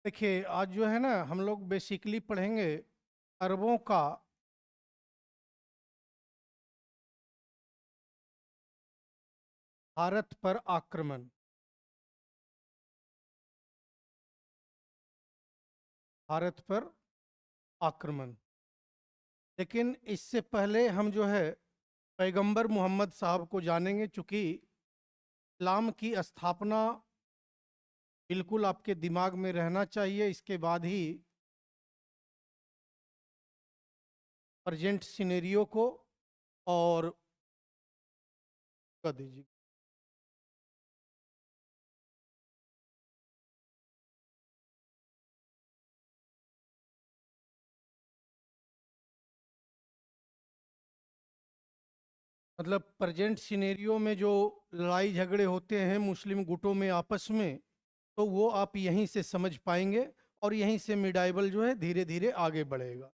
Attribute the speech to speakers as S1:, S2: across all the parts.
S1: देखिए, आज जो है ना हम लोग बेसिकली पढ़ेंगे अरबों का भारत पर आक्रमण। भारत पर आक्रमण। लेकिन इससे पहले हम जो है पैगंबर मोहम्मद साहब को जानेंगे, चूंकि इस्लाम की स्थापना बिल्कुल आपके दिमाग में रहना चाहिए। इसके बाद ही प्रेजेंट सिनेरियो को और कर दीजिए। मतलब प्रेजेंट सिनेरियो में जो लड़ाई झगड़े होते हैं मुस्लिम गुटों में आपस में, तो वो आप यहीं से समझ पाएंगे और यहीं से मिडाइवल जो है धीरे धीरे आगे बढ़ेगा।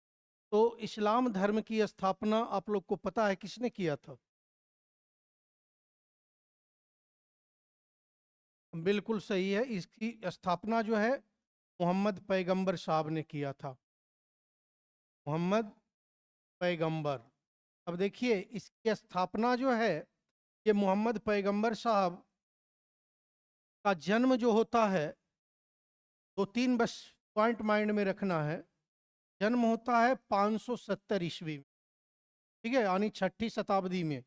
S1: तो इस्लाम धर्म की स्थापना आप लोग को पता है किसने किया था? बिल्कुल सही है। इसकी स्थापना जो है मोहम्मद पैगंबर साहब ने किया था। मोहम्मद पैगंबर। अब देखिए, इसकी स्थापना जो है ये मोहम्मद पैगंबर साहब का जन्म जो होता है, दो तीन बस पॉइंट माइंड में रखना है। जन्म होता है 570 ईस्वी में, ठीक है, यानी छठी शताब्दी में।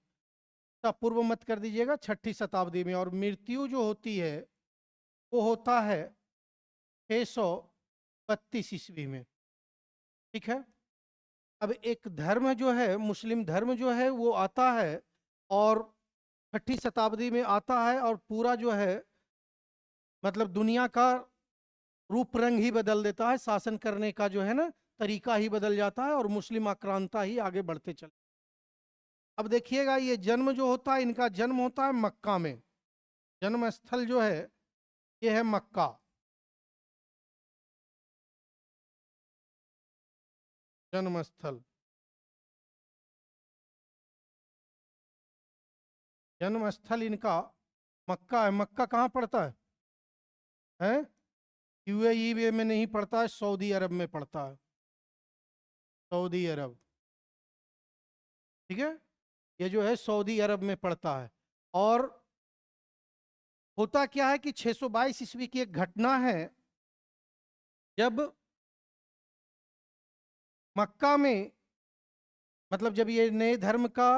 S1: तब पूर्व मत कर दीजिएगा, छठी शताब्दी में। और मृत्यु जो होती है वो होता है 632 ईस्वी में, ठीक है। अब एक धर्म जो है, मुस्लिम धर्म जो है वो आता है और छठी शताब्दी में आता है, और पूरा जो है मतलब दुनिया का रूप रंग ही बदल देता है। शासन करने का जो है ना तरीका ही बदल जाता है और मुस्लिम आक्रांता ही आगे बढ़ते चले। अब देखिएगा, ये जन्म जो होता है, इनका जन्म होता है मक्का में। जन्म स्थल जो है ये है मक्का। जन्म स्थल, जन्म स्थल इनका मक्का है। मक्का कहाँ पड़ता है? यूएई में नहीं पड़ता है, सऊदी अरब में पड़ता है। सऊदी अरब, ठीक है। ये जो है सऊदी अरब में पड़ता है। और होता क्या है कि 622 ईस्वी की एक घटना है, जब मक्का में, मतलब जब ये नए धर्म का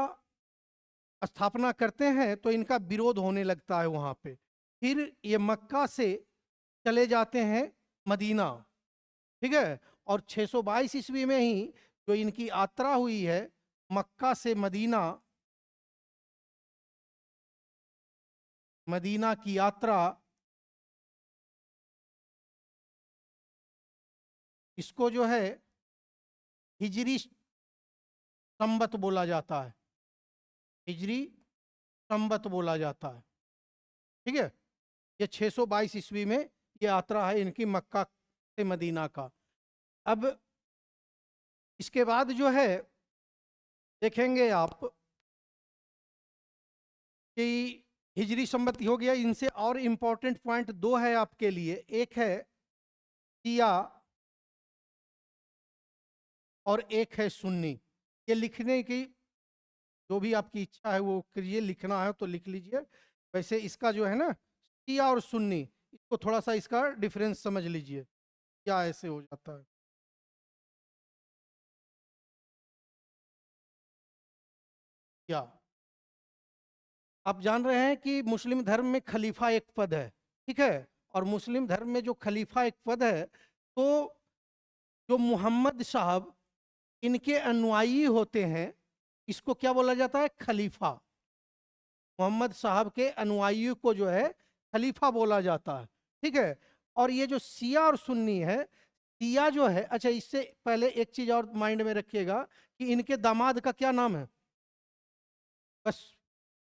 S1: स्थापना करते हैं तो इनका विरोध होने लगता है वहां पे। फिर ये मक्का से चले जाते हैं मदीना, ठीक है। और 622 ईस्वी में ही जो इनकी यात्रा हुई है मक्का से मदीना, मदीना की यात्रा, इसको जो है हिजरी संबत बोला जाता है। हिजरी संबत बोला जाता है, ठीक है। ये 622 ईस्वी में ये यात्रा है इनकी मक्का से मदीना का। अब इसके बाद जो है देखेंगे आप कि हिजरी संबत हो गया। इनसे और इम्पोर्टेंट पॉइंट दो है आपके लिए। एक है शिया और एक है सुन्नी। ये लिखने की जो भी आपकी इच्छा है वो करिए, लिखना है तो लिख लीजिए। वैसे इसका जो है ना शिया और सुन्नी, इसको थोड़ा सा इसका डिफरेंस समझ लीजिए क्या ऐसे हो जाता है। क्या आप जान रहे हैं कि मुस्लिम धर्म में खलीफा एक पद है, ठीक है। और मुस्लिम धर्म में जो खलीफा एक पद है, तो जो मोहम्मद साहब इनके अनुयायी होते हैं इसको क्या बोला जाता है? खलीफा। मोहम्मद साहब के अनुयायियों को जो है खलीफा बोला जाता है, ठीक है। और ये जो शिया और सुन्नी है, शिया जो है, अच्छा इससे पहले एक चीज और माइंड में रखिएगा कि इनके दामाद का क्या नाम है। बस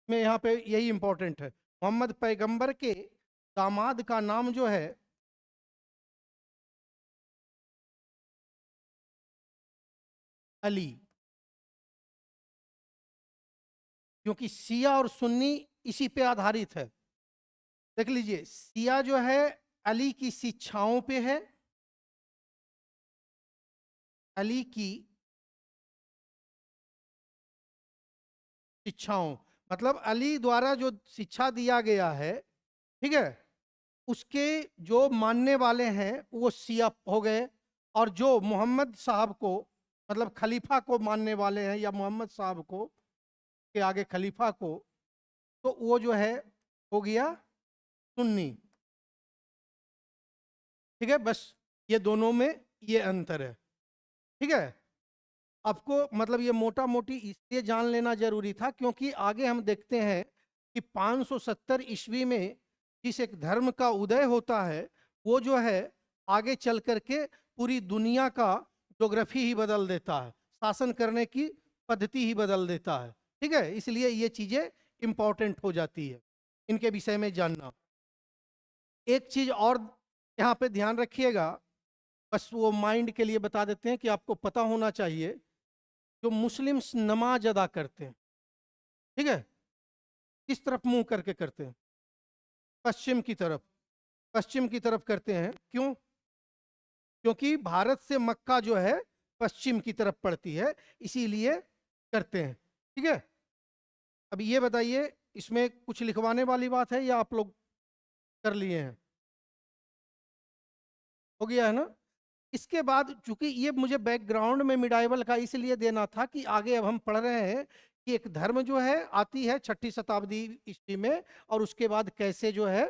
S1: में यहाँ पे यही इंपॉर्टेंट है। मोहम्मद पैगंबर के दामाद का नाम जो है अली। क्योंकि शिया और सुन्नी इसी पे आधारित है। देख लीजिए, शिया जो है अली की शिक्षाओं पे है, अली की शिक्षाओं, मतलब अली द्वारा जो शिक्षा दिया गया है, ठीक है, उसके जो मानने वाले हैं वो शिया हो गए, और जो मोहम्मद साहब को, मतलब खलीफा को मानने वाले हैं, या मोहम्मद साहब को के आगे खलीफा को, तो वो जो है हो गया सुन्नी। ठीक है, बस ये दोनों में ये अंतर है। ठीक है, आपको मतलब ये मोटा मोटी इसलिए जान लेना जरूरी था क्योंकि आगे हम देखते हैं कि 570 ईस्वी में जिस एक धर्म का उदय होता है, वो जो है आगे चल करके पूरी दुनिया का ज्योग्राफी ही बदल देता है, शासन करने की पद्धति ही बदल देता है। ठीक है, इसलिए ये चीजें इंपॉर्टेंट हो जाती है, इनके विषय में जानना। एक चीज और यहाँ पे ध्यान रखिएगा, बस वो माइंड के लिए बता देते हैं कि आपको पता होना चाहिए, जो मुस्लिम्स नमाज अदा करते हैं, ठीक है, किस तरफ मुंह करके करते हैं? पश्चिम की तरफ। पश्चिम की तरफ करते हैं, क्यों? क्योंकि भारत से मक्का जो है पश्चिम की तरफ पड़ती है, इसीलिए करते हैं। ठीक है, अब ये बताइए, इसमें कुछ लिखवाने वाली बात है या आप लोग कर लिए हैं? हो गया है ना? इसके बाद चूंकि ये मुझे बैकग्राउंड में मिडाइवल का इसलिए देना था कि आगे अब हम पढ़ रहे हैं कि एक धर्म जो है आती है 6ठी शताब्दी ईस्वी में, और उसके बाद कैसे जो है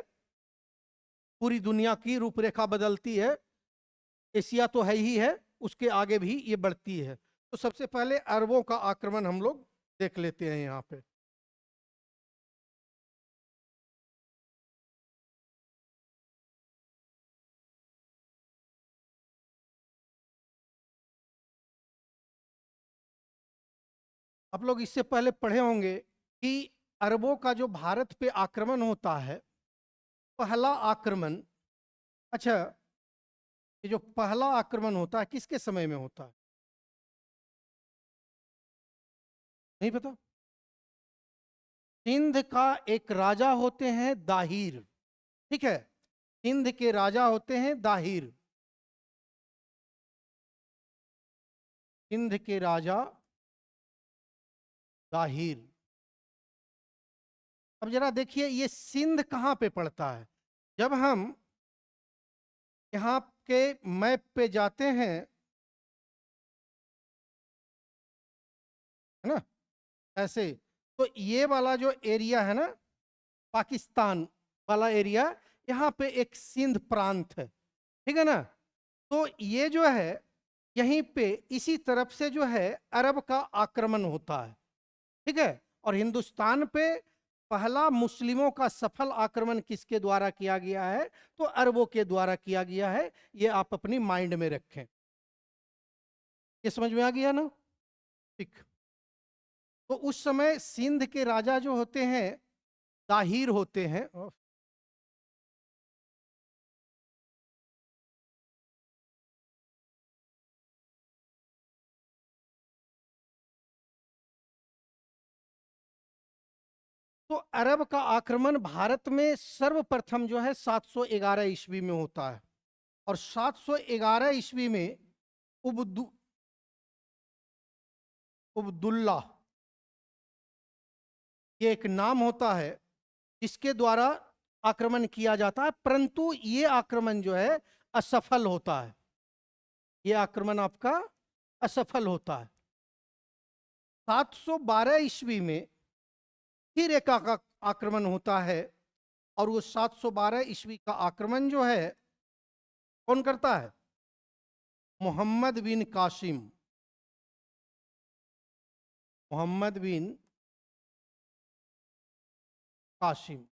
S1: पूरी दुनिया की रूपरेखा बदलती है। एशिया तो है ही है, उसके आगे भी ये बढ़ती है। तो सबसे पहले अरबों का आक्रमण हम लोग देख लेते हैं यहाँ पे। आप लोग इससे पहले पढ़े होंगे कि अरबों का जो भारत पे आक्रमण होता है, पहला आक्रमण, अच्छा, ये जो पहला आक्रमण होता है किसके समय में होता है? नहीं पता? सिंध का एक राजा होते हैं दाहिर, ठीक है, सिंध के राजा होते हैं दाहिर, सिंध के राजा दाहिर। अब जरा देखिए ये सिंध कहाँ पे पड़ता है। जब हम यहाँ के मैप पे जाते हैं, है ना, ऐसे, तो ये वाला जो एरिया है ना, पाकिस्तान वाला एरिया, यहाँ पे एक सिंध प्रांत है, ठीक है ना। तो ये जो है यहीं पे इसी तरफ से जो है अरब का आक्रमण होता है, ठीक है। और हिंदुस्तान पे पहला मुस्लिमों का सफल आक्रमण किसके द्वारा किया गया है? तो अरबों के द्वारा किया गया है। ये आप अपनी माइंड में रखें। ये समझ में आ गया ना? ठीक। तो उस समय सिंध के राजा जो होते हैं दाहिर होते हैं। तो अरब का आक्रमण भारत में सर्वप्रथम जो है 711 ईस्वी में होता है। और 711 ईस्वी में उबदु उबदुल्ला, ये एक नाम होता है जिसके द्वारा आक्रमण किया जाता है, परंतु ये आक्रमण जो है असफल होता है। ये आक्रमण आपका असफल होता है। 712 ईस्वी में फिर एक आक्रमण होता है, और वो 712 ईस्वी का आक्रमण जो है कौन करता है? मोहम्मद बिन कासिम। मोहम्मद बिन कासिम।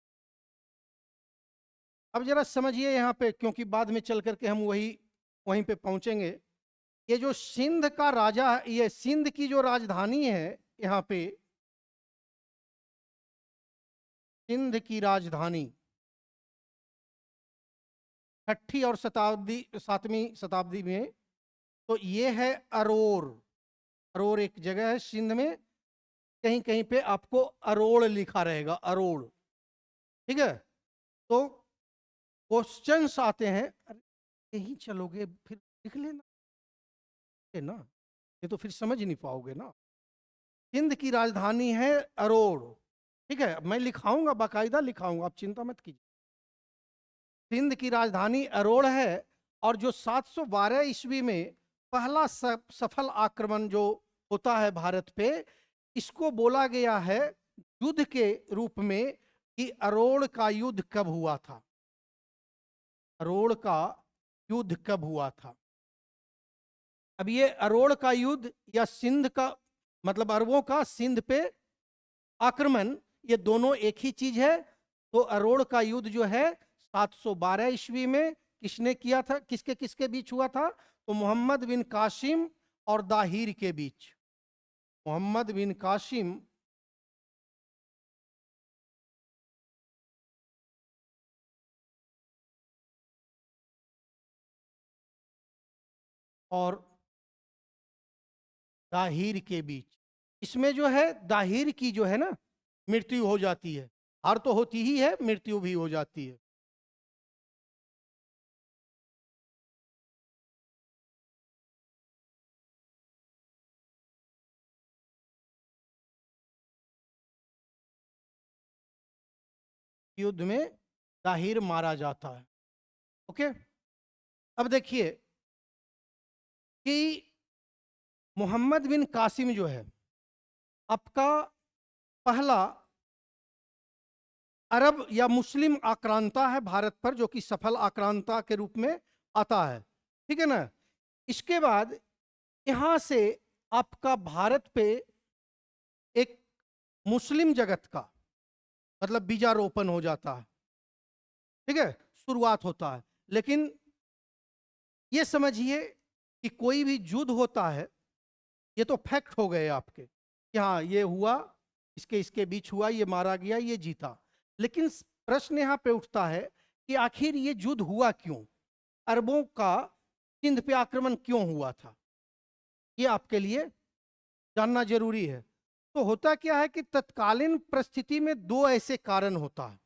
S1: अब जरा समझिए यहाँ पे, क्योंकि बाद में चल करके हम वहीं पे पहुंचेंगे। ये जो सिंध का राजा, ये सिंध की जो राजधानी है यहाँ पे, सिंध की राजधानी 6ठी और 7वीं शताब्दी में, तो ये है अरोर। अरोर एक जगह है सिंध में, कहीं कहीं पे आपको अरोड़ लिखा रहेगा, अरोड़, ठीक है। तो क्वेश्चंस आते हैं, अरे यहीं चलोगे फिर लिख लेना। है ना, ये तो फिर समझ नहीं पाओगे ना। सिंध की राजधानी है अरोड़, ठीक है, मैं लिखाऊंगा, बाकायदा लिखाऊंगा, आप चिंता मत कीजिए। सिंध की राजधानी अरोड़ है, और जो 712 ईस्वी में पहला सफल आक्रमण जो होता है भारत पे, इसको बोला गया है युद्ध के रूप में कि अरोड़ का युद्ध कब हुआ था। अरोड़ का युद्ध कब हुआ था। अब ये अरोड़ का युद्ध या सिंध का मतलब अरबों का सिंध पे आक्रमण, ये दोनों एक ही चीज है। तो अरोड़ का युद्ध जो है 712 ईस्वी में किसने किया था, किसके किसके बीच हुआ था, तो मोहम्मद बिन कासिम और दाहिर के बीच। मोहम्मद बिन कासिम और दाहिर के बीच। इसमें जो है दाहिर की जो है ना मृत्यु हो जाती है, हार तो होती ही है, मृत्यु भी हो जाती है। युद्ध में दाहिर मारा जाता है। ओके, अब देखिए कि मोहम्मद बिन कासिम जो है आपका पहला अरब या मुस्लिम आक्रांता है भारत पर, जो कि सफल आक्रांता के रूप में आता है, ठीक है ना। इसके बाद यहां से आपका भारत पे एक मुस्लिम जगत का मतलब बीजारोपण हो जाता है, ठीक है, शुरुआत होता है। लेकिन ये समझिए कि कोई भी युद्ध होता है, ये तो फैक्ट हो गए आपके कि हाँ ये हुआ, इसके इसके बीच हुआ, ये मारा गया, ये जीता। लेकिन प्रश्न यहाँ पे उठता है कि आखिर ये युद्ध हुआ क्यों, अरबों का सिंध पे आक्रमण क्यों हुआ था, ये आपके लिए जानना जरूरी है। तो होता क्या है कि तत्कालीन परिस्थिति में दो ऐसे कारण होता है।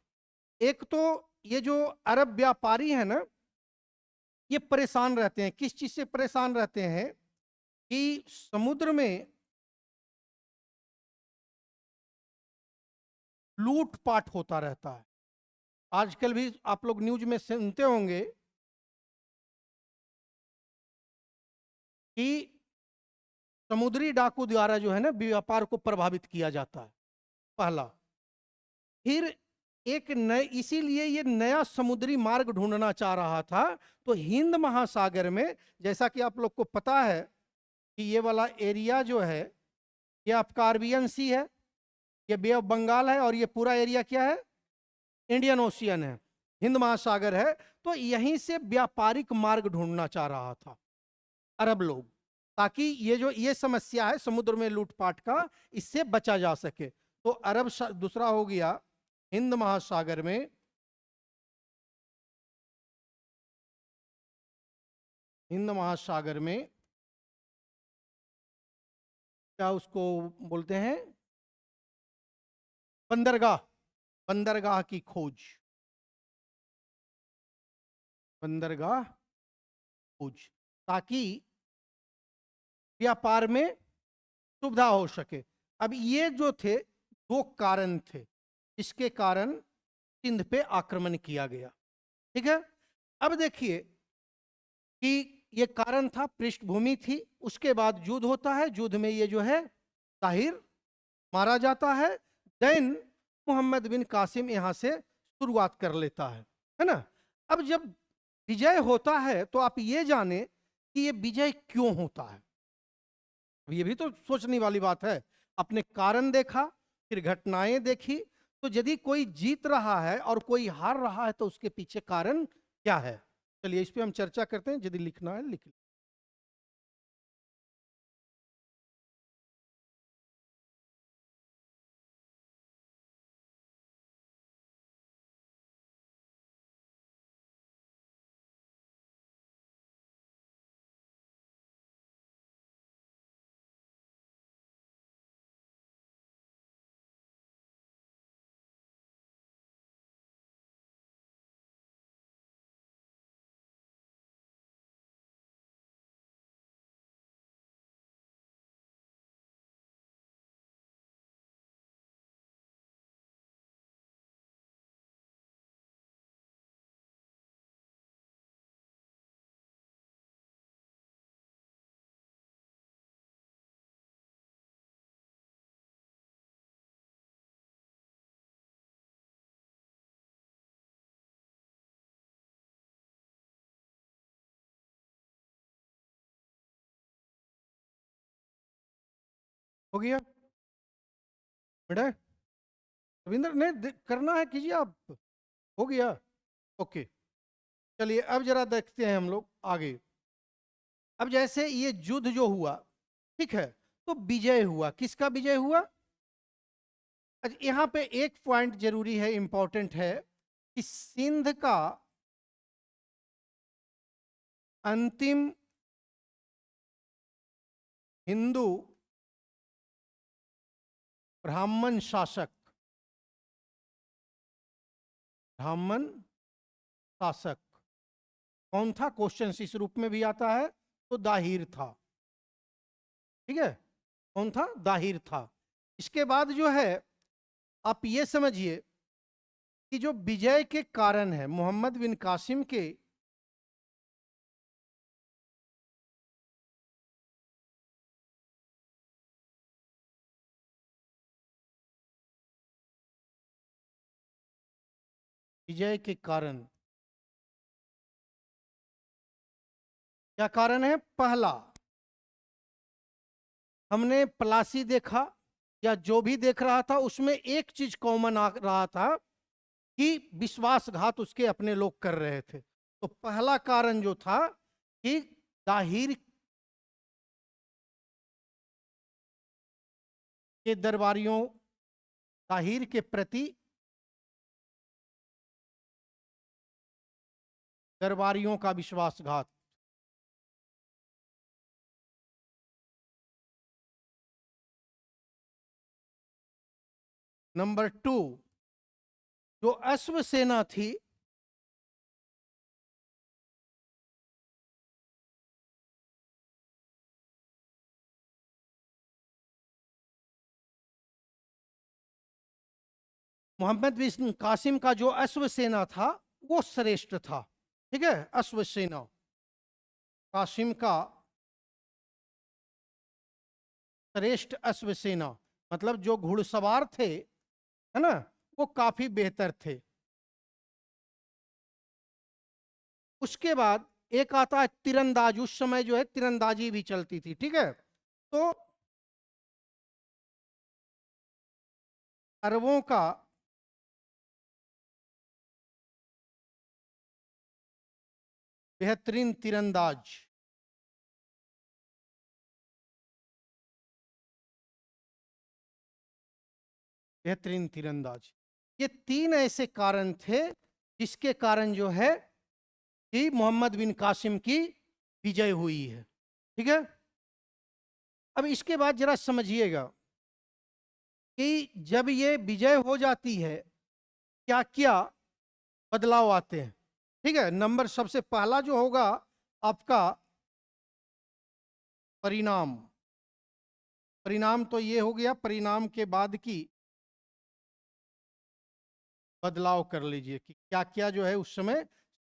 S1: एक तो ये जो अरब व्यापारी है ना, ये परेशान रहते हैं, किस चीज से परेशान रहते हैं कि समुद्र में लूटपाट होता रहता है। आजकल भी आप लोग न्यूज में सुनते होंगे कि समुद्री डाकू द्वारा जो है ना व्यापार को प्रभावित किया जाता है, पहला। फिर एक नए, इसीलिए ये नया समुद्री मार्ग ढूंढना चाह रहा था। तो हिंद महासागर में, जैसा कि आप लोग को पता है कि ये वाला एरिया जो है ये आपका अरबियन सी है, ये बे ऑफ बंगाल है, और ये पूरा एरिया क्या है, इंडियन ओशियन है, हिंद महासागर है। तो यहीं से व्यापारिक मार्ग ढूंढना चाह रहा था अरब लोग, ताकि ये जो ये समस्या है समुद्र में लूटपाट का, इससे बचा जा सके। तो अरब दूसरा हो गया हिंद महासागर में, हिंद महासागर में क्या उसको बोलते हैं, बंदरगाह, बंदरगाह की खोज, बंदरगाह खोज, ताकि व्यापार में सुविधा हो सके। अब ये जो थे दो कारण थे इसके कारण सिंध पे आक्रमण किया गया, ठीक है। अब देखिए कि ये कारण था, पृष्ठभूमि थी। उसके बाद युद्ध होता है, युद्ध में ये जो है ताहिर मारा जाता है। देन मोहम्मद बिन कासिम यहां से शुरुआत कर लेता है ना। अब जब विजय होता है तो आप ये जाने कि ये विजय क्यों होता है, ये भी तो सोचने वाली बात है। अपने कारण देखा, फिर घटनाएं देखी। तो यदि कोई जीत रहा है और कोई हार रहा है तो उसके पीछे कारण क्या है, चलिए इस पे हम चर्चा करते हैं। यदि लिखना है लिख हो गया बेटा? रविंद्र ने करना है, कीजिए आप। हो गया? ओके। चलिए अब जरा देखते हैं हम लोग आगे। अब जैसे ये युद्ध जो हुआ, ठीक है, तो विजय हुआ, किसका विजय हुआ? अच्छा, यहां पे एक पॉइंट जरूरी है, इंपॉर्टेंट है, कि सिंध का अंतिम हिंदू ब्राह्मण शासक, ब्राह्मण शासक कौन था? क्वेश्चन इस रूप में भी आता है, तो दाहिर था। ठीक है, कौन था? दाहिर था। इसके बाद जो है, आप ये समझिए कि जो विजय के कारण है मोहम्मद बिन कासिम के, विजय के कारण क्या कारण है? पहला, हमने पलासी देखा या जो भी देख रहा था, उसमें एक चीज कॉमन आ रहा था कि विश्वासघात उसके अपने लोग कर रहे थे। तो पहला कारण जो था कि दाहिर के दरबारियों, दाहिर के प्रति दरबारियों का विश्वासघात। नंबर 2, जो अश्व सेना थी, मोहम्मद बिन कासिम का जो अश्व सेना था वो श्रेष्ठ था। ठीक है, अश्व सेना कासिम का श्रेष्ठ अश्व सेना, मतलब जो घुड़सवार थे, है ना, वो काफी बेहतर थे। उसके बाद एक आता है तीरंदाज, उस समय जो है तीरंदाजी भी चलती थी। ठीक है, तो अरबों का बेहतरीन तीरंदाज, बेहतरीन तीरंदाज, ये तीन ऐसे कारण थे जिसके कारण जो है कि मोहम्मद बिन कासिम की विजय हुई है। ठीक है, अब इसके बाद जरा समझिएगा कि जब ये विजय हो जाती है, क्या क्या बदलाव आते हैं। ठीक है, नंबर सबसे पहला जो होगा आपका परिणाम। परिणाम तो ये हो गया, परिणाम के बाद की बदलाव कर लीजिए कि क्या क्या जो है उस समय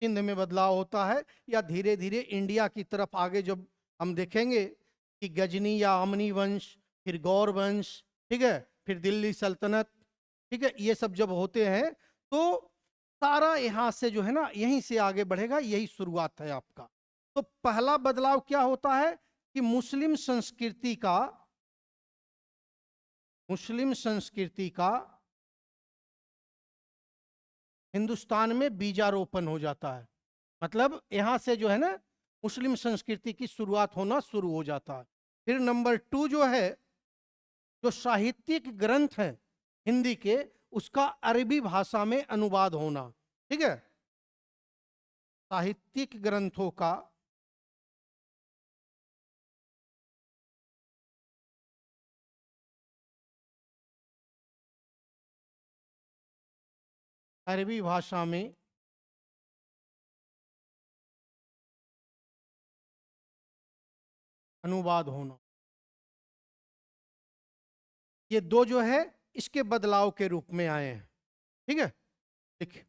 S1: सिंध में बदलाव होता है, या धीरे धीरे इंडिया की तरफ आगे जब हम देखेंगे कि गजनी या अमनी वंश, फिर गौर वंश, ठीक है, फिर दिल्ली सल्तनत, ठीक है, ये सब जब होते हैं तो सारा यहां से जो है ना, यहीं से आगे बढ़ेगा, यही शुरुआत है आपका। तो पहला बदलाव क्या होता है कि मुस्लिम संस्कृति का हिंदुस्तान में बीजारोपण हो जाता है। मतलब यहां से जो है ना मुस्लिम संस्कृति की शुरुआत होना शुरू हो जाता है। फिर नंबर 2 जो है, जो साहित्यिक ग्रंथ है हिंदी के, उसका अरबी भाषा में अनुवाद होना। ठीक है, साहित्यिक ग्रंथों का अरबी भाषा में अनुवाद होना, ये दो जो है इसके बदलाव के रूप में आए हैं। ठीक है, देखिए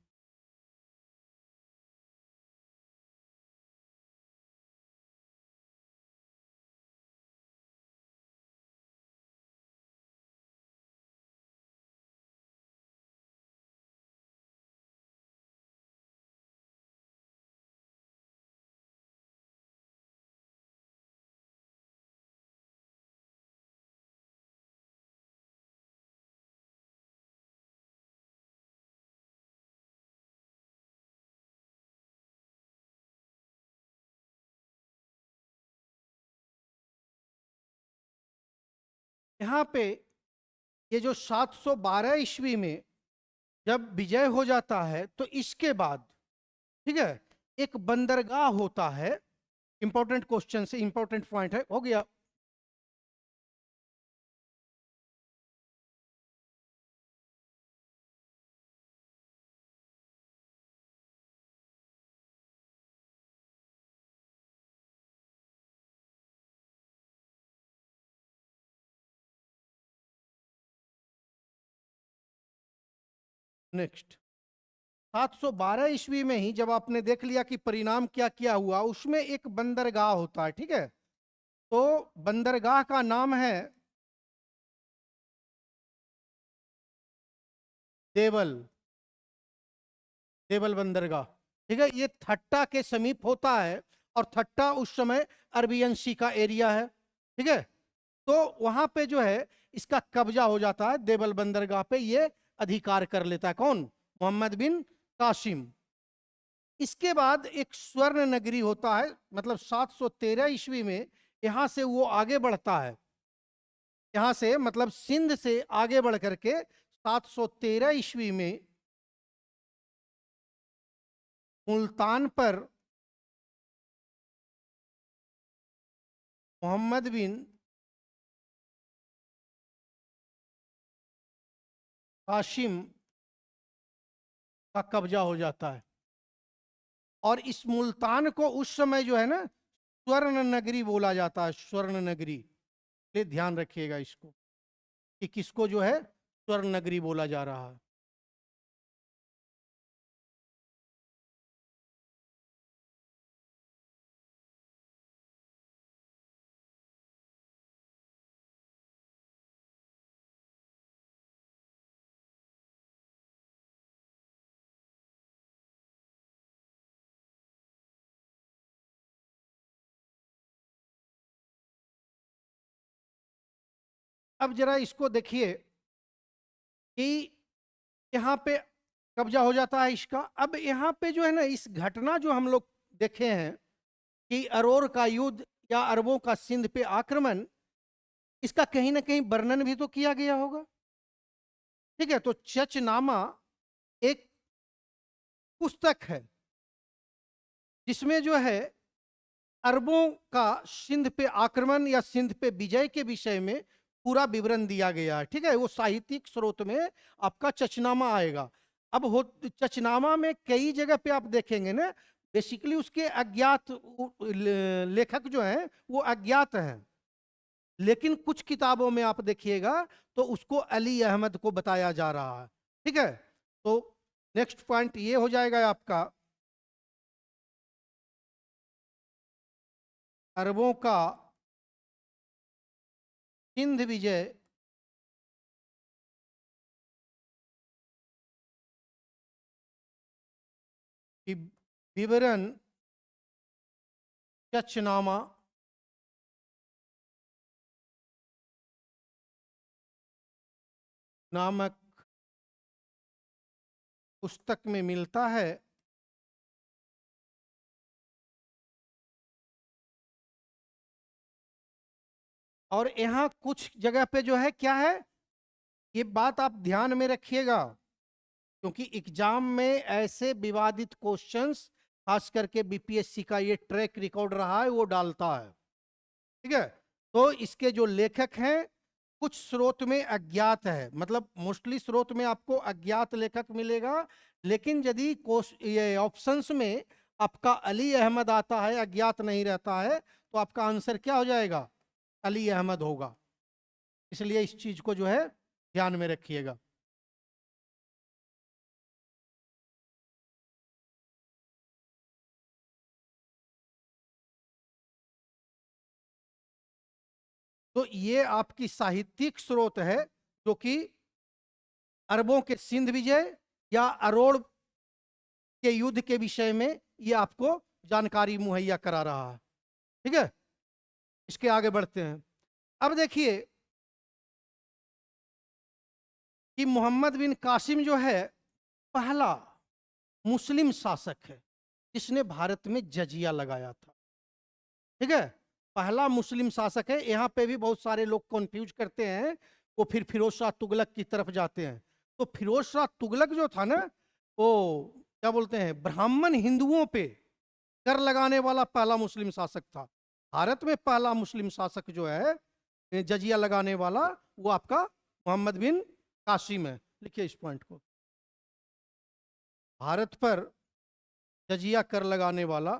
S1: यहाँ पे ये जो 712 ईस्वी में जब विजय हो जाता है तो इसके बाद, ठीक है, एक बंदरगाह होता है। इंपॉर्टेंट क्वेश्चन से इंपॉर्टेंट पॉइंट है, हो गया। नेक्स्ट, 712 ईस्वी में ही जब आपने देख लिया कि परिणाम क्या क्या हुआ, उसमें एक बंदरगाह होता है, ठीक है। तो बंदरगाह का नाम है देवल, देवल बंदरगाह, ठीक है। ये थट्टा के समीप होता है और थट्टा उस समय अरबियन सी का एरिया है, ठीक है। तो वहां पे जो है इसका कब्जा हो जाता है, देवल बंदरगाह पे ये अधिकार कर लेता है। कौन? मोहम्मद बिन कासिम। इसके बाद एक स्वर्ण नगरी होता है, मतलब 713 ईस्वी में यहां से वो आगे बढ़ता है। यहां से मतलब सिंध से आगे बढ़ करके 713 ईस्वी में मुल्तान पर मोहम्मद बिन कासिम का कब्जा हो जाता है। और इस मुल्तान को उस समय जो है ना स्वर्ण नगरी बोला जाता है, स्वर्ण नगरी। ये ध्यान रखिएगा इसको कि किसको जो है स्वर्ण नगरी बोला जा रहा है। अब जरा इसको देखिए कि यहाँ पे कब्जा हो जाता है इसका। अब यहाँ पे जो है ना इस घटना जो हम लोग देखे हैं कि अरोर का युद्ध या अरबों का सिंध पे आक्रमण, इसका कहीं ना कहीं वर्णन भी तो किया गया होगा, ठीक है। तो चचनामा एक पुस्तक है जिसमें जो है अरबों का सिंध पे आक्रमण या सिंध पे विजय के विषय में पूरा विवरण दिया गया है, ठीक है। वो साहित्यिक स्रोत में आपका चचनामा आएगा। अब हो चचनामा में कई जगह पे आप देखेंगे ना, बेसिकली उसके अज्ञात लेखक जो हैं वो अज्ञात हैं, लेकिन कुछ किताबों में आप देखिएगा तो उसको अली अहमद को बताया जा रहा है, ठीक है। तो नेक्स्ट पॉइंट ये हो जाएगा आपका अरबों का सिंध विजय की विवरण चचनामा नामक पुस्तक में मिलता है। और यहाँ कुछ जगह पे जो है क्या है, ये बात आप ध्यान में रखिएगा, क्योंकि एग्जाम में ऐसे विवादित क्वेश्चंस खास करके बीपीएससी का ये ट्रैक रिकॉर्ड रहा है वो डालता है, ठीक है। तो इसके जो लेखक हैं कुछ स्रोत में अज्ञात है, मतलब मोस्टली स्रोत में आपको अज्ञात लेखक मिलेगा, लेकिन यदि ये ऑप्शंस में आपका अली अहमद आता है, अज्ञात नहीं रहता है, तो आपका आंसर क्या हो जाएगा? अली अहमद होगा। इसलिए इस चीज को जो है ध्यान में रखिएगा। तो ये आपकी साहित्यिक स्रोत है जो कि अरबों के सिंध विजय या अरोड़ के युद्ध के विषय में ये आपको जानकारी मुहैया करा रहा है, ठीक है। इसके आगे बढ़ते हैं। अब देखिए कि मोहम्मद बिन कासिम जो है पहला मुस्लिम शासक है जिसने भारत में जजिया लगाया था, ठीक है। पहला मुस्लिम शासक है। यहाँ पे भी बहुत सारे लोग कंफ्यूज करते हैं, वो फिर फिरोज शाह तुगलक की तरफ जाते हैं। तो फिरोज शाह तुगलक जो था ना, वो क्या बोलते हैं, ब्राह्मण हिंदुओं पे कर लगाने वाला पहला मुस्लिम शासक था। भारत में पहला मुस्लिम शासक जो है जजिया लगाने वाला, वो आपका मोहम्मद बिन कासिम है। लिखिए इस पॉइंट को। भारत पर जजिया कर लगाने वाला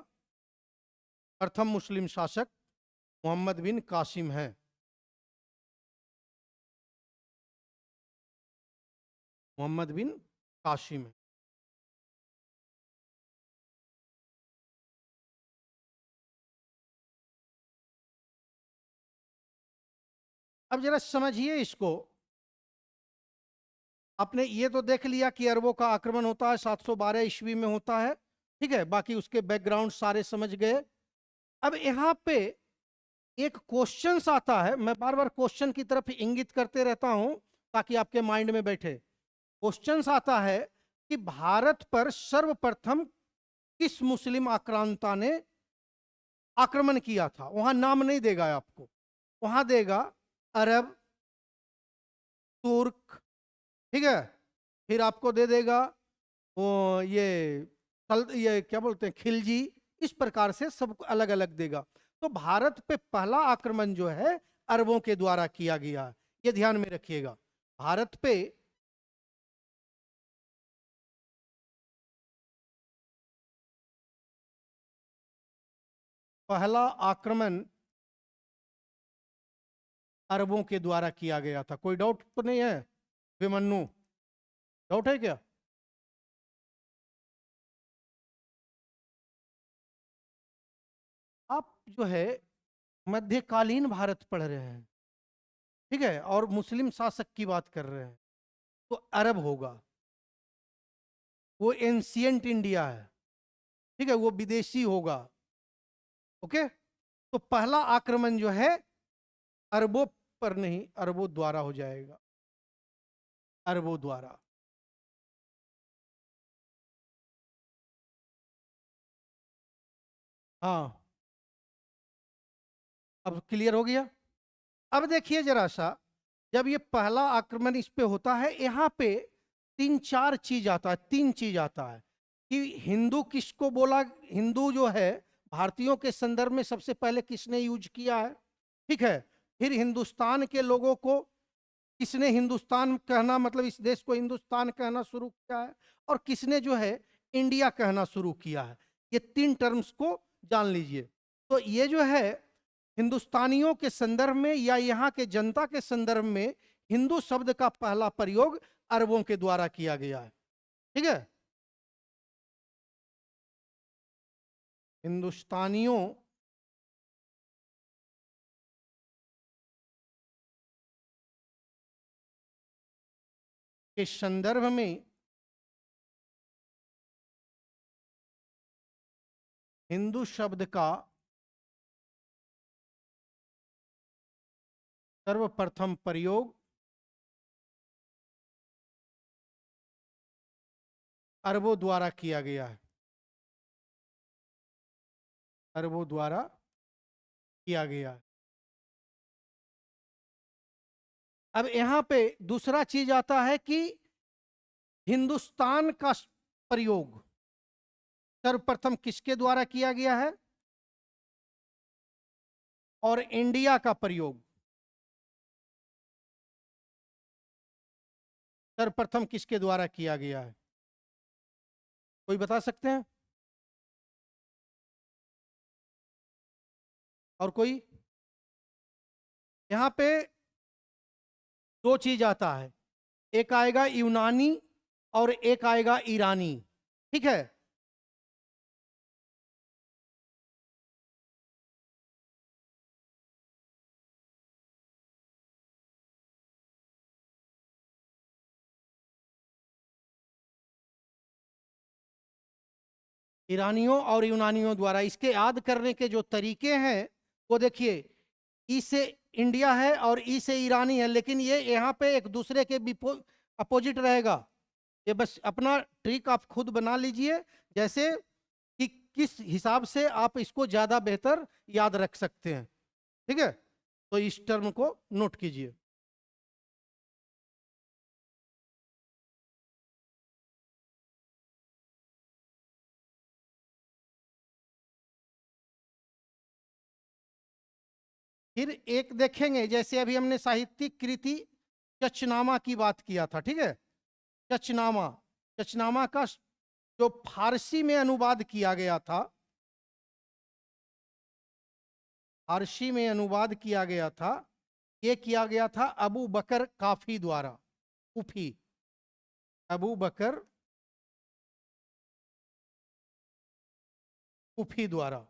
S1: प्रथम मुस्लिम शासक मोहम्मद बिन कासिम है। मोहम्मद बिन कासिम है। अब जरा समझिए इसको। आपने ये तो देख लिया कि अरबों का आक्रमण होता है 712 ईस्वी में होता है, ठीक है, बाकी उसके बैकग्राउंड सारे समझ गए। अब यहाँ पे एक क्वेश्चन आता है, मैं बार बार क्वेश्चन की तरफ इंगित करते रहता हूं ताकि आपके माइंड में बैठे। क्वेश्चन आता है कि भारत पर सर्वप्रथम किस मुस्लिम आक्रांता ने आक्रमण किया था। वहां नाम नहीं देगा आपको, वहां देगा अरब, तुर्क, ठीक है, फिर आपको दे देगा वो ये क्या बोलते हैं, खिलजी, इस प्रकार से सब अलग अलग देगा। तो भारत पे पहला आक्रमण जो है अरबों के द्वारा किया गया, ये ध्यान में रखिएगा। भारत पे पहला आक्रमण अरबों के द्वारा किया गया था। कोई डाउट तो नहीं है विमन्नु? डाउट है क्या? आप जो है मध्यकालीन भारत पढ़ रहे हैं, ठीक है, और मुस्लिम शासक की बात कर रहे हैं, तो अरब होगा, वो एंशियंट इंडिया है, ठीक है, वो विदेशी होगा। ओके, तो पहला आक्रमण जो है अरबों पर नहीं, अरबों द्वारा हो जाएगा, अरबों द्वारा। हाँ, अब क्लियर हो गया। अब देखिए जरा सा, जब ये पहला आक्रमण इस पे होता है, यहाँ पे तीन चार चीज आता है, तीन चीज आता है कि हिंदू किसको बोला, हिंदू जो है भारतीयों के संदर्भ में सबसे पहले किसने यूज किया है, ठीक है, फिर हिंदुस्तान के लोगों को किसने हिंदुस्तान कहना, मतलब इस देश को हिंदुस्तान कहना शुरू किया है, और किसने जो है इंडिया कहना शुरू किया है। ये तीन टर्म्स को जान लीजिए। तो ये जो है हिंदुस्तानियों के संदर्भ में या यहाँ के जनता के संदर्भ में हिंदू शब्द का पहला प्रयोग अरबों के द्वारा किया गया है, ठीक है। हिंदुस्तानियों के संदर्भ में हिंदू शब्द का सर्वप्रथम प्रयोग अरबों द्वारा किया गया है, अरबों द्वारा किया गया है। अब यहां पे दूसरा चीज आता है कि हिंदुस्तान का प्रयोग सर्वप्रथम किसके द्वारा किया गया है, और इंडिया का प्रयोग सर्वप्रथम किसके द्वारा किया गया है? कोई बता सकते हैं? और कोई? यहां पे दो चीज आता है, एक आएगा यूनानी और एक आएगा ईरानी, ठीक है। ईरानियों और यूनानियों द्वारा। इसके याद करने के जो तरीके हैं वो देखिए, ई से इंडिया है और ई से ईरानी है, लेकिन ये यहाँ पे एक दूसरे के अपोजिट रहेगा। ये बस अपना ट्रिक आप खुद बना लीजिए, जैसे कि किस हिसाब से आप इसको ज्यादा बेहतर याद रख सकते हैं। ठीक है, तो इस टर्म को नोट कीजिए। फिर एक देखेंगे, जैसे अभी हमने साहित्यिक कृति चचनामा की बात किया था, ठीक है, चचनामा, चचनामा का जो फारसी में अनुवाद किया गया था, फारसी में अनुवाद किया गया था, ये किया गया था अबू बकर काफी द्वारा, कुफी, अबू बकर कुफी द्वारा।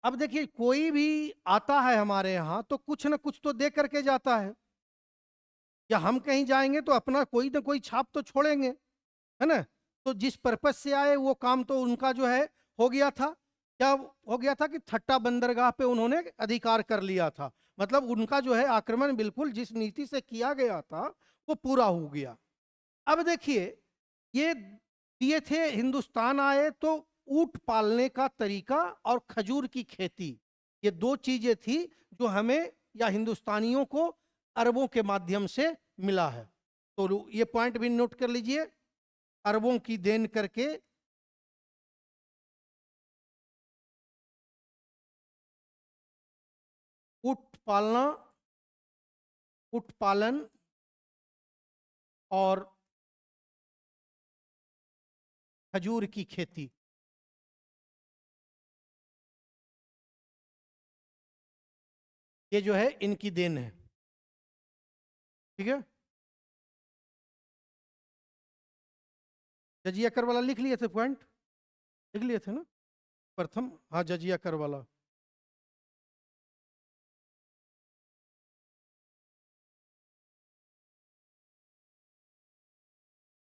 S1: अब देखिए, कोई भी आता है हमारे यहाँ तो कुछ ना कुछ तो दे करके जाता है, या हम कहीं जाएंगे तो अपना कोई ना कोई छाप तो छोड़ेंगे, है ना। तो जिस पर्पज से आए वो काम तो उनका जो है हो गया था। क्या हो गया था कि ठट्टा बंदरगाह पे उन्होंने अधिकार कर लिया था, मतलब उनका जो है आक्रमण बिल्कुल जिस नीति से किया गया था वो पूरा हो गया। अब देखिए, ये दिए थे, हिंदुस्तान आए तो ऊंट पालने का तरीका और खजूर की खेती, ये दो चीजें थी जो हमें या हिंदुस्तानियों को अरबों के माध्यम से मिला है। तो ये पॉइंट भी नोट कर लीजिए, अरबों की देन करके ऊंट पालना, ऊंट पालन और खजूर की खेती, ये जो है इनकी देन है, ठीक है। जजिया कर वाला लिख लिए थे, पॉइंट लिख लिए थे ना, प्रथम, हाँ जजिया कर वाला।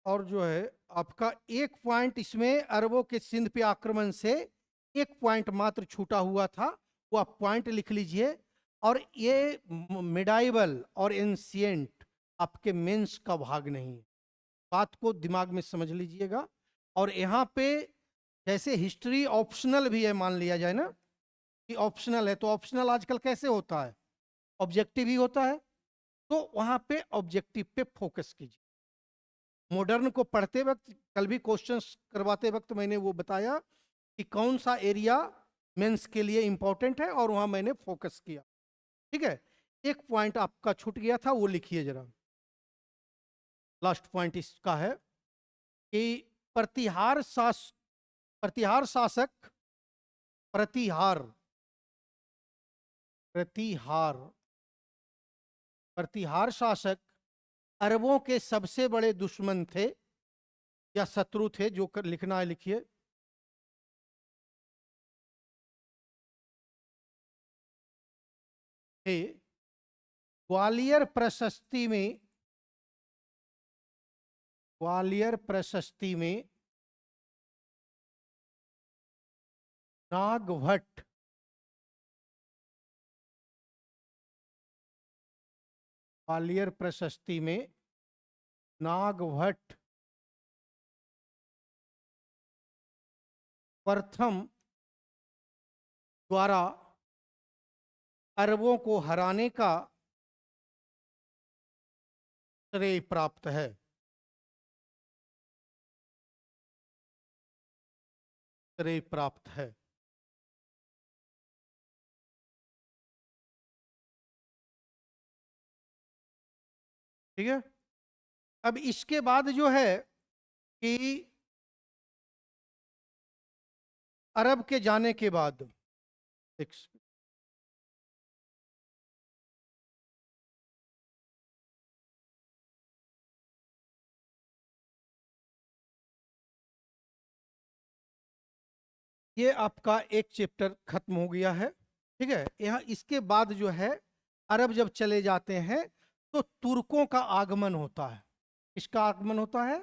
S1: और जो है आपका एक पॉइंट इसमें अरबों के सिंध पे आक्रमण से एक पॉइंट मात्र छूटा हुआ था, वो आप पॉइंट लिख लीजिए। और ये मिडाइवल और एंशिएंट आपके मेंस का भाग नहीं है, बात को दिमाग में समझ लीजिएगा। और यहाँ पे जैसे हिस्ट्री ऑप्शनल भी है, मान लिया जाए ना कि ऑप्शनल है, तो ऑप्शनल आजकल कैसे होता है, ऑब्जेक्टिव ही होता है, तो वहां पे ऑब्जेक्टिव पे फोकस कीजिए। मॉडर्न को पढ़ते वक्त, कल भी क्वेश्चंस करवाते वक्त मैंने वो बताया कि कौन सा एरिया मेंस के लिए इंपॉर्टेंट है और वहां मैंने फोकस किया, ठीक है। एक पॉइंट आपका छूट गया था, वो लिखिए जरा, लास्ट पॉइंट इसका है कि प्रतिहार प्रतिहार शासक, प्रतिहार प्रतिहार प्रतिहार शासक अरबों के सबसे बड़े दुश्मन थे या शत्रु थे, जो लिखना है लिखिए। थे। ग्वालियर प्रशस्ति में, ग्वालियर प्रशस्ति में नागभट्ट, ग्वालियर प्रशस्ति में नागभट्ट प्रथम द्वारा अरबों को हराने का श्रेय प्राप्त है। श्रेय प्राप्त है। ठीक है। अब इसके बाद जो है कि अरब के जाने के बाद, एक ये आपका एक चैप्टर खत्म हो गया है, ठीक है। यहाँ इसके बाद जो है अरब जब चले जाते हैं तो तुर्कों का आगमन होता है। इसका आगमन होता है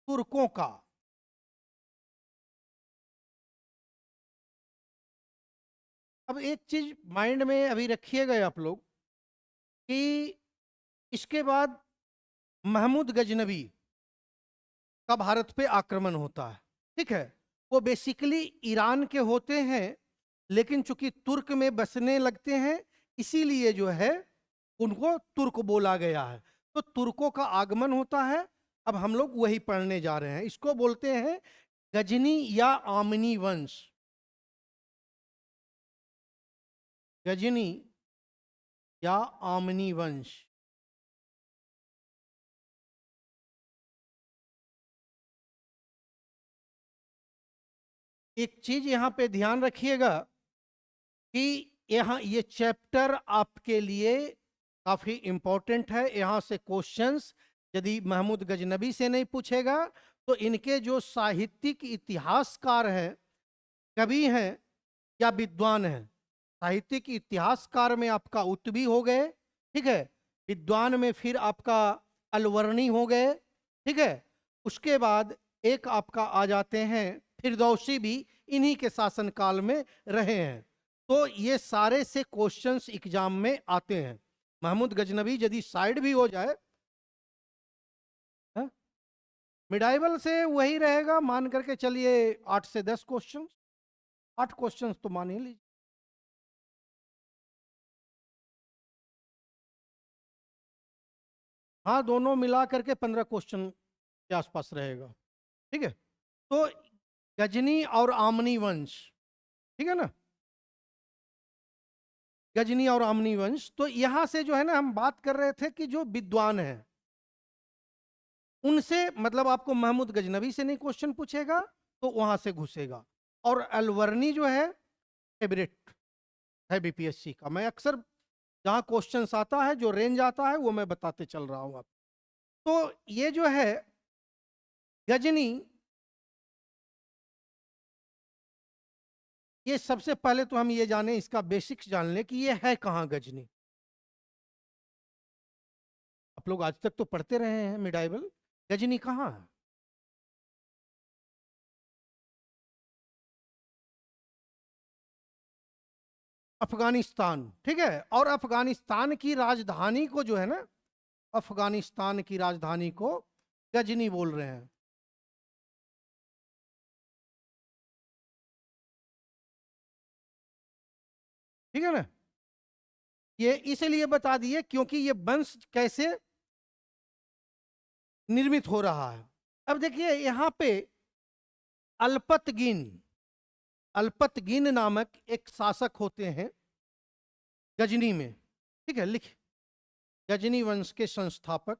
S1: तुर्कों का। अब एक चीज माइंड में अभी रखिएगा आप लोग कि इसके बाद महमूद गजनवी का भारत पे आक्रमण होता है, ठीक है। वो बेसिकली ईरान के होते हैं, लेकिन चूंकि तुर्क में बसने लगते हैं इसीलिए जो है उनको तुर्क बोला गया है। तो तुर्कों का आगमन होता है। अब हम लोग वही पढ़ने जा रहे हैं। इसको बोलते हैं गजनी या आमनी वंश। गजनी या आमनी वंश। एक चीज यहां पे ध्यान रखिएगा कि यहाँ ये चैप्टर आपके लिए काफी इंपॉर्टेंट है। यहाँ से क्वेश्चंस यदि महमूद गजनबी से नहीं पूछेगा तो इनके जो साहित्यिक इतिहासकार हैं, कवि हैं या विद्वान हैं। साहित्यिक इतिहासकार में आपका उत्बी हो गए, ठीक है। विद्वान में फिर आपका अलवर्णी हो गए, ठीक है। उसके बाद एक आपका आ जाते हैं फिरदौसी, भी इन्हीं के शासनकाल में रहे हैं। तो ये सारे से क्वेश्चंस एग्जाम में आते हैं। महमूद गजनबी यदि साइड भी हो जाए, मिडाइवल से वही रहेगा, मान करके चलिए 8 से 10 क्वेश्चन। 8 क्वेश्चन तो मान ही लीजिए। हाँ, दोनों मिला करके 15 क्वेश्चन के आसपास रहेगा, ठीक है। तो गजनी और आमनी वंश, ठीक है ना। गजनी और आमनी वंश, तो यहां से जो है ना हम बात कर रहे थे कि जो विद्वान है उनसे, मतलब आपको महमूद गजनबी से नहीं क्वेश्चन पूछेगा तो वहां से घुसेगा। और अलवर्णी जो है फेवरेट है बीपीएससी का। मैं अक्सर जहां क्वेश्चंस आता है, जो रेंज आता है, वो मैं बताते चल रहा हूं आप। तो ये जो है गजनी, ये सबसे पहले तो हम ये जाने, इसका बेसिक्स जान लें कि ये है कहां गजनी। आप लोग आज तक तो पढ़ते रहे हैं मिडाइवल, गजनी कहां है? अफगानिस्तान, ठीक है। और अफगानिस्तान की राजधानी को जो है ना, अफगानिस्तान की राजधानी को गजनी बोल रहे हैं, ठीक है ना। ये इसलिए बता दिए क्योंकि ये वंश कैसे निर्मित हो रहा है। अब देखिए यहां पे अल्पतगिन, अल्पतगिन नामक एक शासक होते हैं गजनी में, ठीक है। लिख, गजनी वंश के संस्थापक,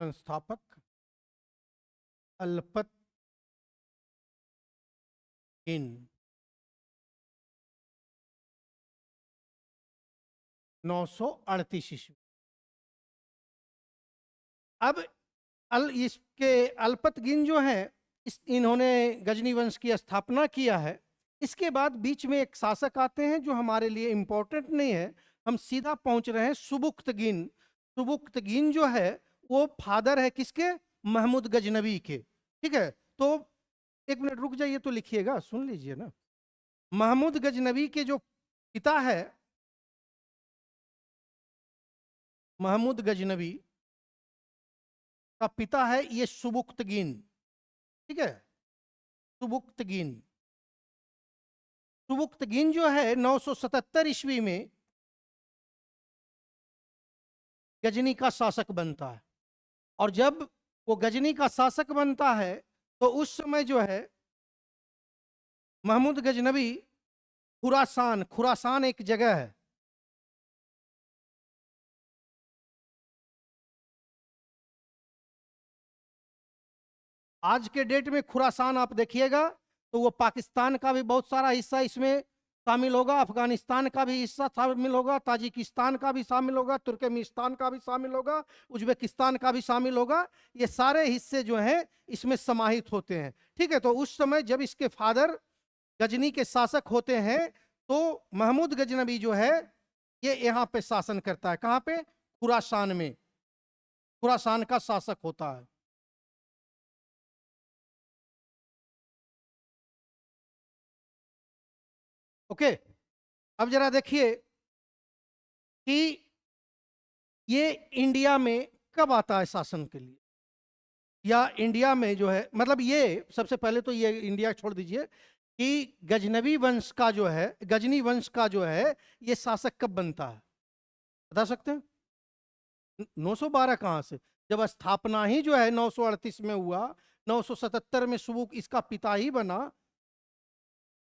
S1: संस्थापक अल्पतगिन 938 ईस्वी। अब इसके अल्पतगिन जो है, इन्होंने गजनी वंश की स्थापना किया है। इसके बाद बीच में एक शासक आते हैं जो हमारे लिए इंपॉर्टेंट नहीं है, हम सीधा पहुंच रहे हैं सुबुक्तगिन। सुबुक्तगिन जो है वो फादर है किसके? महमूद गजनबी के, ठीक है। तो एक मिनट रुक जाइए तो लिखिएगा, सुन लीजिए ना। महमूद गजनबी के जो पिता है, महमूद गजनबी का पिता है ये सुबुक्तगिन, ठीक है। सुबुक्तगिन, सुबुक्तगिन जो है 977 ईस्वी में गजनी का शासक बनता है। और जब वो गजनी का शासक बनता है तो उस समय जो है महमूद गजनबी खुरासान, खुरासान एक जगह है, आज के डेट में खुरासान आप देखिएगा तो वो पाकिस्तान का भी बहुत सारा हिस्सा इसमें शामिल होगा, अफगानिस्तान का भी हिस्सा शामिल होगा, ताजिकिस्तान का भी शामिल होगा, तुर्कमेनिस्तान का भी शामिल होगा, उज्बेकिस्तान का भी शामिल होगा। ये सारे हिस्से जो हैं इसमें समाहित होते हैं, ठीक है। तो उस समय जब इसके फादर गजनी के शासक होते हैं तो महमूद गजनबी जो है ये यहाँ पे शासन करता है। कहाँ पे? खुरासान में, खुरासान का शासक होता है। ओके, अब जरा देखिए कि ये इंडिया में कब आता है शासन के लिए, या इंडिया में जो है, मतलब ये सबसे पहले तो ये इंडिया छोड़ दीजिए कि गजनवी वंश का जो है, गजनी वंश का जो है ये शासक कब बनता है, बता सकते हैं? 912 कहां से, जब स्थापना ही जो है 938 में हुआ, 977 में सुबुक इसका पिता ही बना,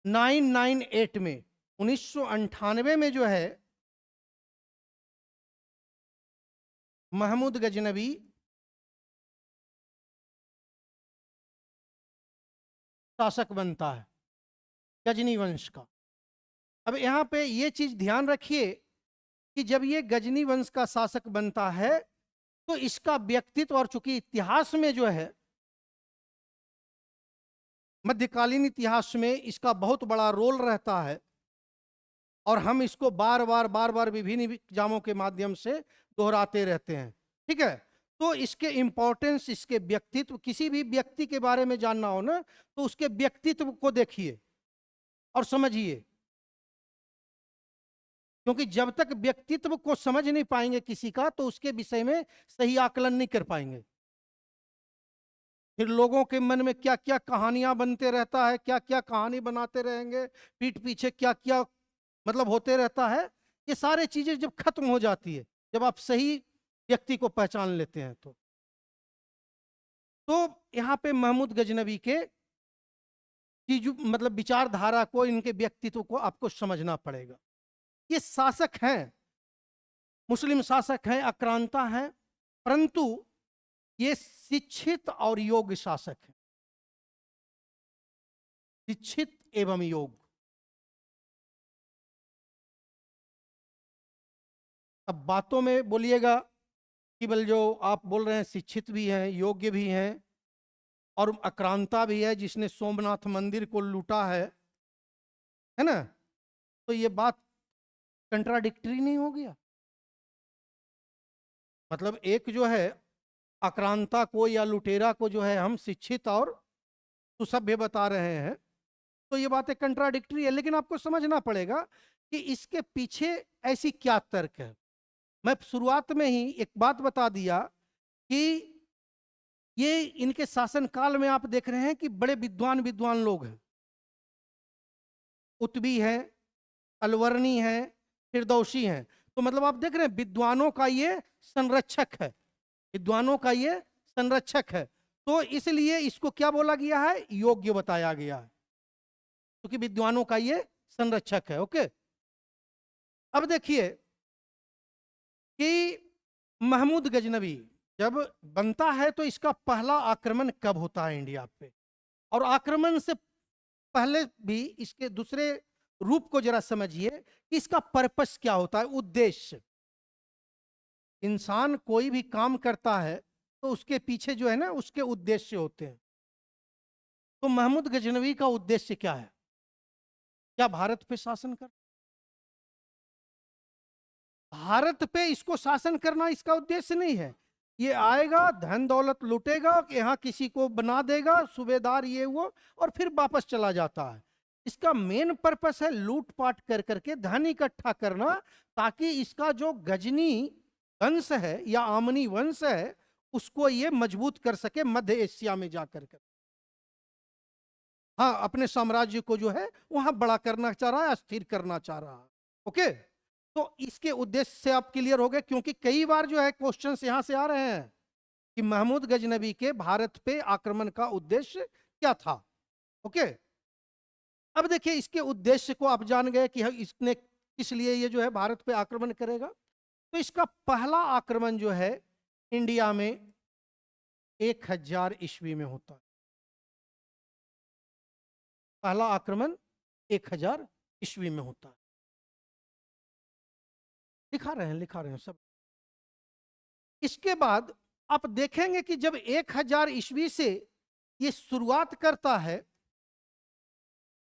S1: 998 में 1998 में जो है महमूद गजनवी शासक बनता है गजनी वंश का। अब यहां पे ये चीज ध्यान रखिए कि जब ये गजनी वंश का शासक बनता है तो इसका व्यक्तित्व, और चूंकि इतिहास में जो है, मध्यकालीन इतिहास में इसका बहुत बड़ा रोल रहता है, और हम इसको बार बार विभिन्न एग्जामों के माध्यम से दोहराते रहते हैं, ठीक है? तो इसके इंपॉर्टेंस, इसके व्यक्तित्व, किसी भी व्यक्ति के बारे में जानना हो ना तो उसके व्यक्तित्व को देखिए और समझिए, क्योंकि जब तक व्यक्तित्व को समझ नहीं पाएंगे किसी का तो उसके विषय में सही आकलन नहीं कर पाएंगे। फिर लोगों के मन में क्या क्या कहानियां बनते रहता है, क्या क्या कहानी बनाते रहेंगे, पीठ पीछे क्या क्या मतलब होते रहता है, ये सारी चीजें जब खत्म हो जाती है, जब आप सही व्यक्ति को पहचान लेते हैं तो यहाँ पे महमूद गजनवी के चीज मतलब विचारधारा को, इनके व्यक्तित्व को आपको समझना पड़ेगा। ये शासक हैं, मुस्लिम शासक हैं, आक्रांता हैं, परंतु ये शिक्षित और योग्य शासक हैं, शिक्षित एवं योग्य। अब बातों में बोलिएगा कि बल जो आप बोल रहे हैं शिक्षित भी हैं, योग्य भी हैं और आक्रांता भी है, जिसने सोमनाथ मंदिर को लूटा है ना, तो ये बात कंट्राडिक्टरी नहीं हो गया? मतलब एक जो है आक्रांता को या लुटेरा को जो है हम शिक्षित और सुसभ्य बता रहे हैं, तो ये बातें कंट्राडिक्टरी है। लेकिन आपको समझना पड़ेगा कि इसके पीछे ऐसी क्या तर्क है। मैं शुरुआत में ही एक बात बता दिया कि ये इनके शासनकाल में आप देख रहे हैं कि बड़े विद्वान लोग हैं, कुतबी हैं, अलवर्णी हैं, फिरदौसी हैं, तो मतलब आप देख रहे हैं विद्वानों का ये संरक्षक है, विद्वानों का ये संरक्षक है, तो इसलिए इसको क्या बोला गया है, योग्य बताया गया है, क्योंकि विद्वानों का ये संरक्षक है। ओके, अब देखिए कि महमूद गजनवी जब बनता है तो इसका पहला आक्रमण कब होता है इंडिया पे, और आक्रमण से पहले भी इसके दूसरे रूप को जरा समझिए कि इसका पर्पस क्या होता है, उद्देश्य। इंसान कोई भी काम करता है तो उसके पीछे जो है ना उसके उद्देश्य होते हैं। तो महमूद गजनवी का उद्देश्य क्या है? क्या भारत पे शासन कर, भारत पे इसको शासन करना इसका उद्देश्य नहीं है। ये आएगा, धन दौलत लूटेगा, यहाँ किसी को बना देगा सूबेदार ये वो, और फिर वापस चला जाता है। इसका मेन पर्पस है लूटपाट कर करके धन इकट्ठा करना, ताकि इसका जो गजनी वंश है या आमनी वंश है उसको ये मजबूत कर सके मध्य एशिया में जाकर कर। हाँ, अपने साम्राज्य को जो है वहां बड़ा करना चाह रहा है, स्थिर करना चाह रहा है। ओके, तो इसके उद्देश्य से आप क्लियर हो गए, क्योंकि कई बार जो है क्वेश्चंस यहां से आ रहे हैं कि महमूद गजनवी के भारत पे आक्रमण का उद्देश्य क्या था। ओके, अब देखिए इसके उद्देश्य को आप जान गए कि इसने किस लिए ये जो है भारत पे आक्रमण करेगा। तो इसका पहला आक्रमण जो है इंडिया में 1000 ईस्वी में होता है। पहला आक्रमण 1000 ईस्वी में होता है। लिखा रहे हैं सब। इसके बाद आप देखेंगे कि जब 1000 ईस्वी से ये शुरुआत करता है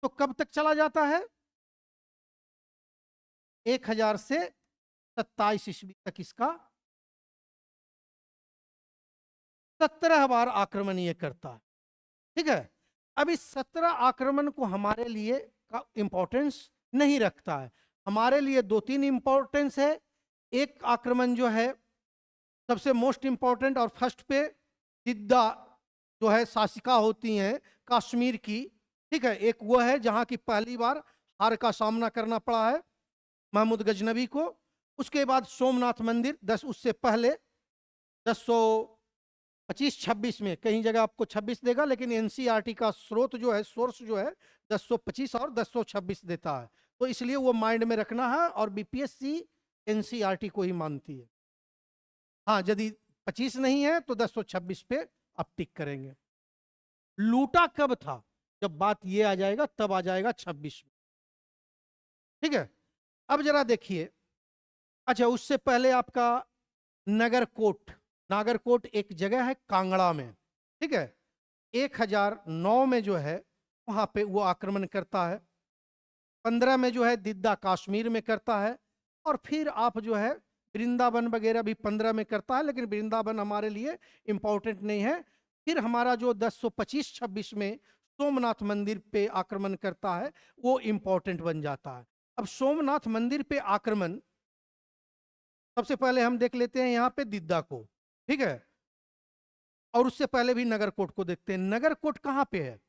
S1: तो कब तक चला जाता है? 1000 से 27 ईस्वी तक इसका 17 बार आक्रमण ये करता है। ठीक है, अब इस 17 आक्रमण को हमारे लिए का इंपॉर्टेंस नहीं रखता है। हमारे लिए 2-3 इंपॉर्टेंस है। एक आक्रमण जो है सबसे मोस्ट इंपॉर्टेंट और फर्स्ट पे जिद्दा जो है शासिका होती हैं कश्मीर की, ठीक है। एक वो है जहां की पहली बार हार का सामना करना पड़ा है महमूद गजनबी को। उसके बाद सोमनाथ मंदिर 10, उससे पहले 1025-26 में, कहीं जगह आपको 26 देगा लेकिन एनसीईआरटी का स्रोत जो है, सोर्स जो है 1025 और 1026 देता है, तो इसलिए वो माइंड में रखना है। और बीपीएससी एनसीईआरटी को ही मानती है। हाँ, यदि 25 नहीं है तो 1026 पे आप टिक करेंगे। लूटा कब था, जब बात ये आ जाएगा तब आ जाएगा 26 में, ठीक है। अब जरा देखिए, अच्छा उससे पहले आपका नगरकोट, नागरकोट एक जगह है कांगड़ा में, ठीक है। 1009 में जो है वहां पे वो आक्रमण करता है। 15 में जो है दिद्दा कश्मीर में करता है। और फिर आप जो है वृंदावन वगैरह भी 15 में करता है, लेकिन वृंदावन हमारे लिए इंपॉर्टेंट नहीं है। फिर हमारा जो 1025-26 में सोमनाथ मंदिर पे आक्रमण करता है वो इंपॉर्टेंट बन जाता है। अब सोमनाथ मंदिर पे आक्रमण सबसे पहले हम देख लेते हैं यहाँ पे दिद्दा को, ठीक है। और उससे पहले भी नगरकोट को देखते हैं। नगरकोट कहाँ पे है,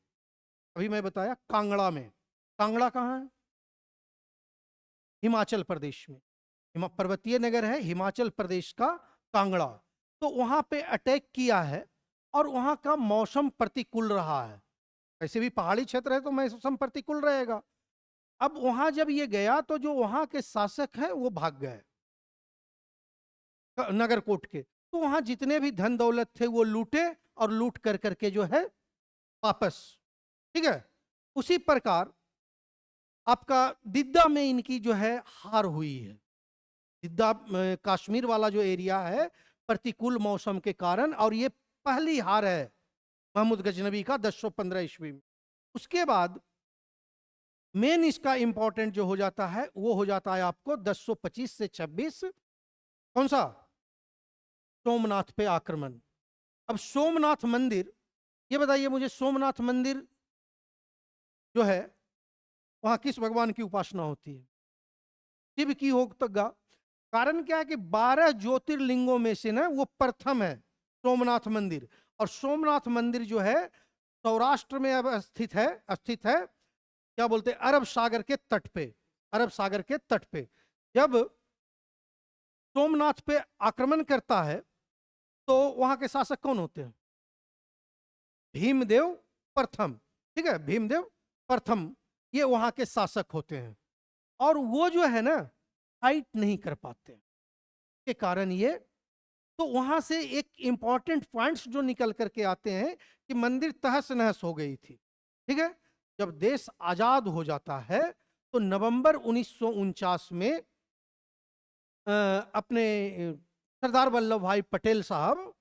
S1: अभी मैं बताया कांगड़ा में। कांगड़ा कहाँ है, हिमाचल प्रदेश में। पर्वतीय नगर है हिमाचल प्रदेश का कांगड़ा। तो वहां पे अटैक किया है और वहां का मौसम प्रतिकूल रहा है। ऐसे भी पहाड़ी क्षेत्र है तो मौसम प्रतिकूल रहेगा। अब वहां जब ये गया तो जो वहां के शासक हैं वो भाग गए नगरकोट के। तो वहां जितने भी धन दौलत थे वो लूटे और लूट कर करके जो है वापस, ठीक है। उसी प्रकार आपका दिद्दा में इनकी जो है हार हुई है। दिद्दा कश्मीर वाला जो एरिया है प्रतिकूल मौसम के कारण, और ये पहली हार है महमूद गजनबी का 1015 ईस्वी में। उसके बाद मेन इसका इंपॉर्टेंट जो हो जाता है वो हो जाता है आपको 1025 से 26, कौन सा, सोमनाथ पे आक्रमण। अब सोमनाथ मंदिर, ये बताइए मुझे, सोमनाथ मंदिर जो है वहां किस भगवान की उपासना होती है, शिव की हो तक। कारण क्या है कि 12 ज्योतिर्लिंगों में से ना वो प्रथम है सोमनाथ मंदिर। और सोमनाथ मंदिर जो है सौराष्ट्र में अब स्थित है क्या बोलते हैं, अरब सागर के तट पे। अरब सागर के तट पे जब सोमनाथ पे आक्रमण करता है तो वहां के शासक कौन होते हैं, भीमदेव प्रथम, ठीक है। भीमदेव प्रथम ये वहां के शासक होते हैं। और वो जो है ना फाइट नहीं कर पाते के कारण ये, तो वहां से एक इंपॉर्टेंट पॉइंट्स जो निकल करके आते हैं कि मंदिर तहस नहस हो गई थी, ठीक है। जब देश आजाद हो जाता है तो नवंबर 1949 में अपने सरदार वल्लभ भाई पटेल साहब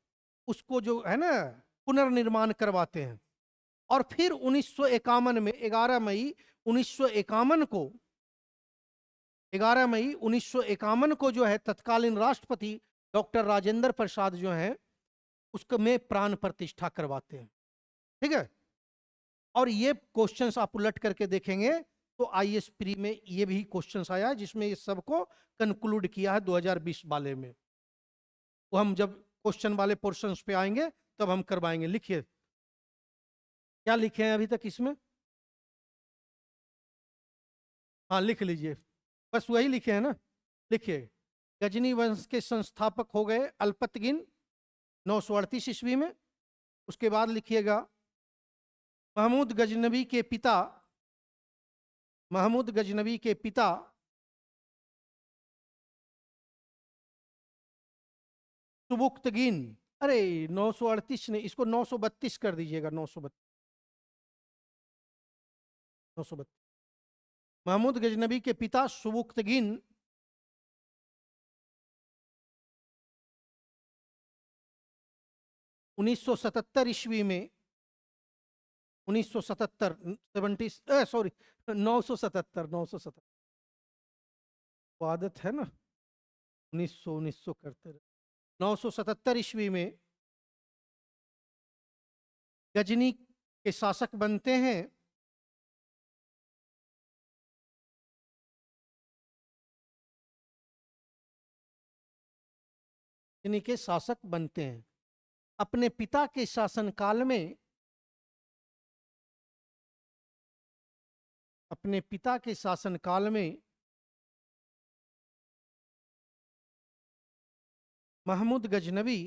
S1: उसको जो है ना पुनर्निर्माण करवाते हैं। और फिर 1951 में 11 मई 1951 को, 11 मई 1951 को जो है तत्कालीन राष्ट्रपति डॉक्टर राजेंद्र प्रसाद जो हैं उसको में प्राण प्रतिष्ठा करवाते हैं, ठीक है। और ये क्वेश्चंस आप उलट करके देखेंगे तो आईएएस प्री में ये भी क्वेश्चंस आया है जिसमें ये सबको कंक्लूड किया है 2020 वाले में। वो हम जब क्वेश्चन वाले पोर्शंस पे आएंगे तब हम करवाएंगे। लिखिए क्या लिखे हैं अभी तक इसमें, हाँ लिख लीजिए, बस वही लिखे हैं ना। लिखिए, गजनी वंश के संस्थापक हो गए अल्पतगिन 938 ईस्वी में। उसके बाद लिखिएगा महमूद गजनबी के पिता, महमूद गजनबी के पिता सुबुक्तगिन, अरे 938 ने, इसको 932 कर दीजिएगा, 932। महमूद गजनबी के पिता सुबुक्तगिन 1977 ईस्वी में, 1977, 70 सॉरी 977 आदत है ना 1900 करते रहे। 977 ईस्वी में गजनी के शासक बनते हैं। इन्हीं के शासक बनते हैं। अपने पिता के शासनकाल में, अपने पिता के शासनकाल में महमूद गजनवी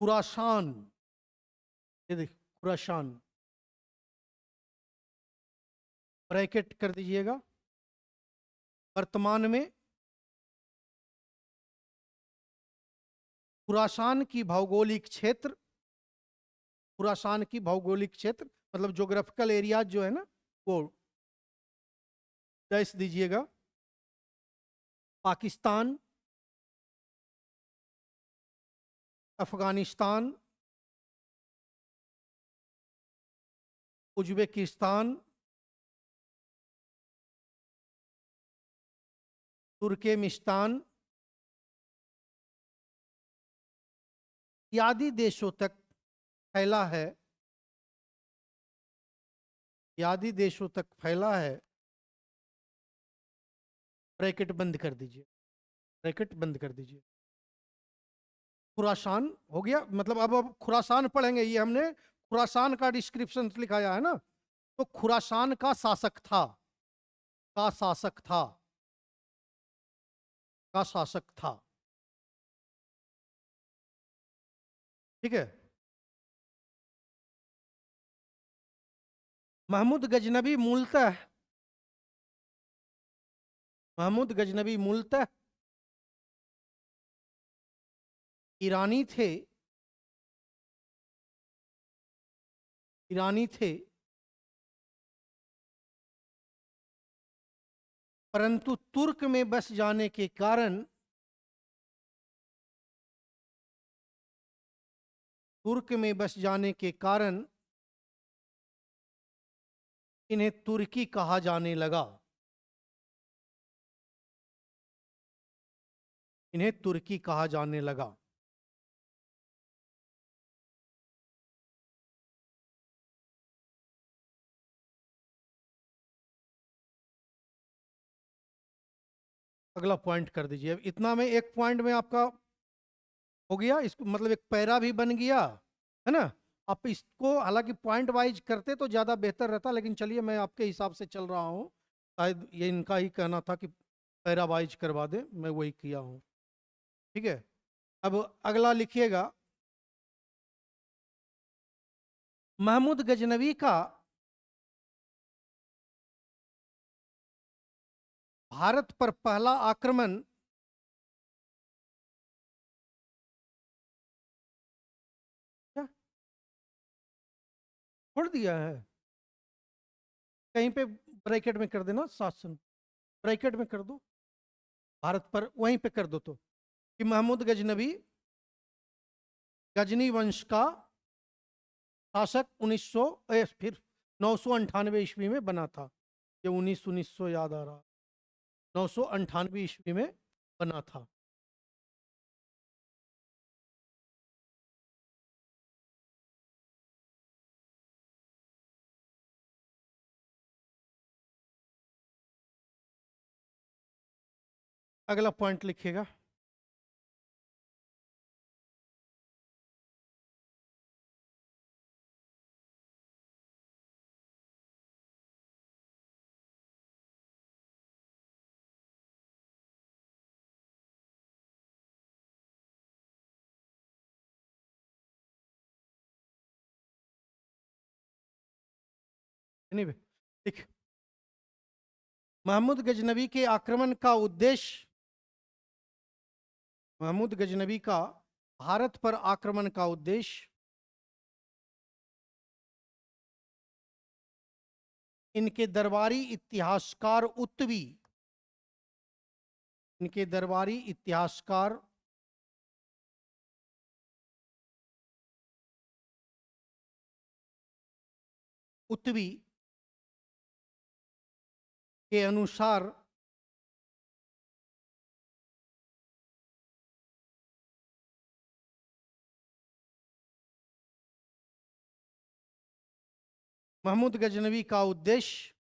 S1: खुरासान, ये देख खुरासान, ब्रैकेट कर दीजिएगा, वर्तमान में खुरासान की भौगोलिक क्षेत्र, खुरासान की भौगोलिक क्षेत्र मतलब ज्योग्राफिकल एरियाज जो है ना, वो डैश दीजिएगा, पाकिस्तान, अफगानिस्तान, उज्बेकिस्तान, तुर्कमेनिस्तान इत्यादि देशों तक फैला है, इत्यादि देशों तक फैला है। ब्रैकेट बंद कर दीजिए, ब्रैकेट बंद कर दीजिए। खुरासान हो गया, मतलब अब खुरासान पढ़ेंगे, ये हमने खुरासान का डिस्क्रिप्शन लिखाया है ना, तो खुरासान का शासक था, का शासक था, का शासक था, ठीक है। महमूद गजनबी मूलतः, महमूद गजनबी मूलतः ईरानी थे, ईरानी थे, परंतु तुर्क में बस जाने के कारण, तुर्क में बस जाने के कारण इन्हें तुर्की कहा जाने लगा, इन्हें तुर्की कहा जाने लगा। अगला पॉइंट कर दीजिए। अब इतना में एक पॉइंट में आपका हो गया, इसको मतलब एक पैरा भी बन गया है ना। आप इसको हालांकि पॉइंट वाइज करते तो ज्यादा बेहतर रहता, लेकिन चलिए मैं आपके हिसाब से चल रहा हूँ, शायद ये इनका ही कहना था कि पैरा वाइज करवा दे, मैं वही किया हूँ, ठीक है। अब अगला लिखिएगा, महमूद गजनवी का भारत पर पहला आक्रमण क्या छोड़ दिया है, कहीं पे ब्रैकेट में कर देना, शासन ब्रैकेट में कर दो, भारत पर वहीं पे कर दो, तो कि महमूद गजनवी गजनी वंश का शासक 1900 फिर 998 ईस्वी में बना था। ये 1900 याद आ रहा, 998 ईस्वी में बना था। अगला पॉइंट लिखिएगा, नहीं लिख, महमूद गजनवी के आक्रमण का उद्देश्य, महमूद गजनवी का भारत पर आक्रमण का उद्देश्य इनके दरबारी इतिहासकार उत्वी, इनके दरबारी इतिहासकार उत्वी के अनुसार महमूद गजनवी का उद्देश्य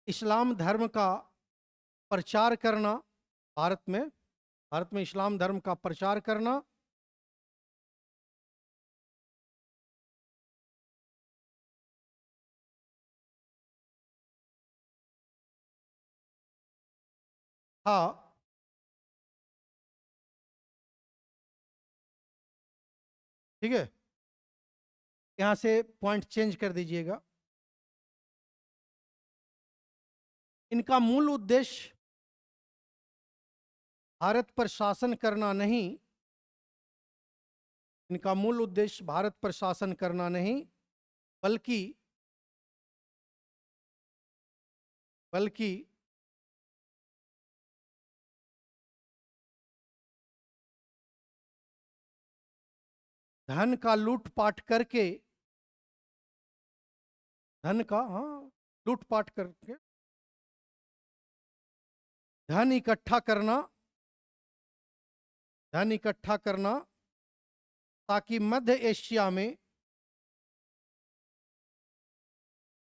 S1: इस्लाम धर्म का प्रचार करना, भारत में इस्लाम धर्म का प्रचार करना, हाँ, ठीक है, यहां से पॉइंट चेंज कर दीजिएगा। इनका मूल उद्देश्य भारत पर शासन करना नहीं, इनका मूल उद्देश्य भारत पर शासन करना नहीं, बल्कि बल्कि धन का लूटपाट करके, धन का, हाँ, लूटपाट करके धन इकट्ठा करना, धन इकट्ठा करना, ताकि मध्य एशिया में,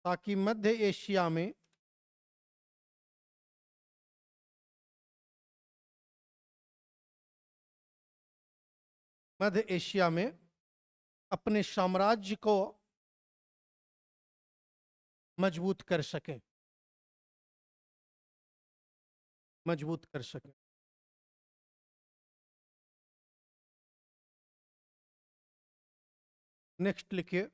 S1: ताकि मध्य एशिया में मध्य एशिया में अपने साम्राज्य को मजबूत कर सकें, मजबूत कर सकें। नेक्स्ट लिखिए,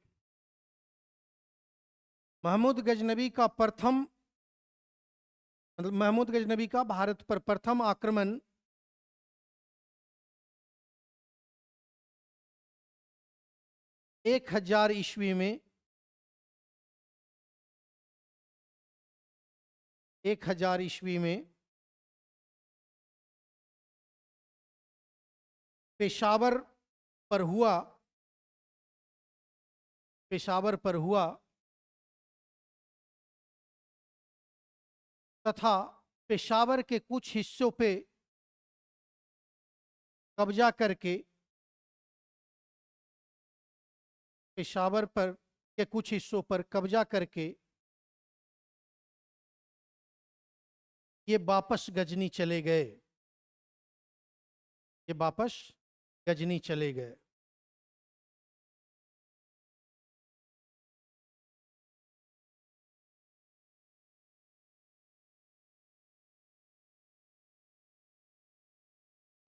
S1: महमूद गजनबी का प्रथम, मतलब महमूद गजनबी का भारत पर प्रथम आक्रमण 1000 ईस्वी में, 1000 ईस्वी में पेशावर पर हुआ, पेशावर पर हुआ, तथा पेशावर के कुछ हिस्सों पे कब्जा करके, पेशावर पर के कुछ हिस्सों पर कब्जा करके ये वापस गजनी चले गए, ये वापस गजनी चले गए।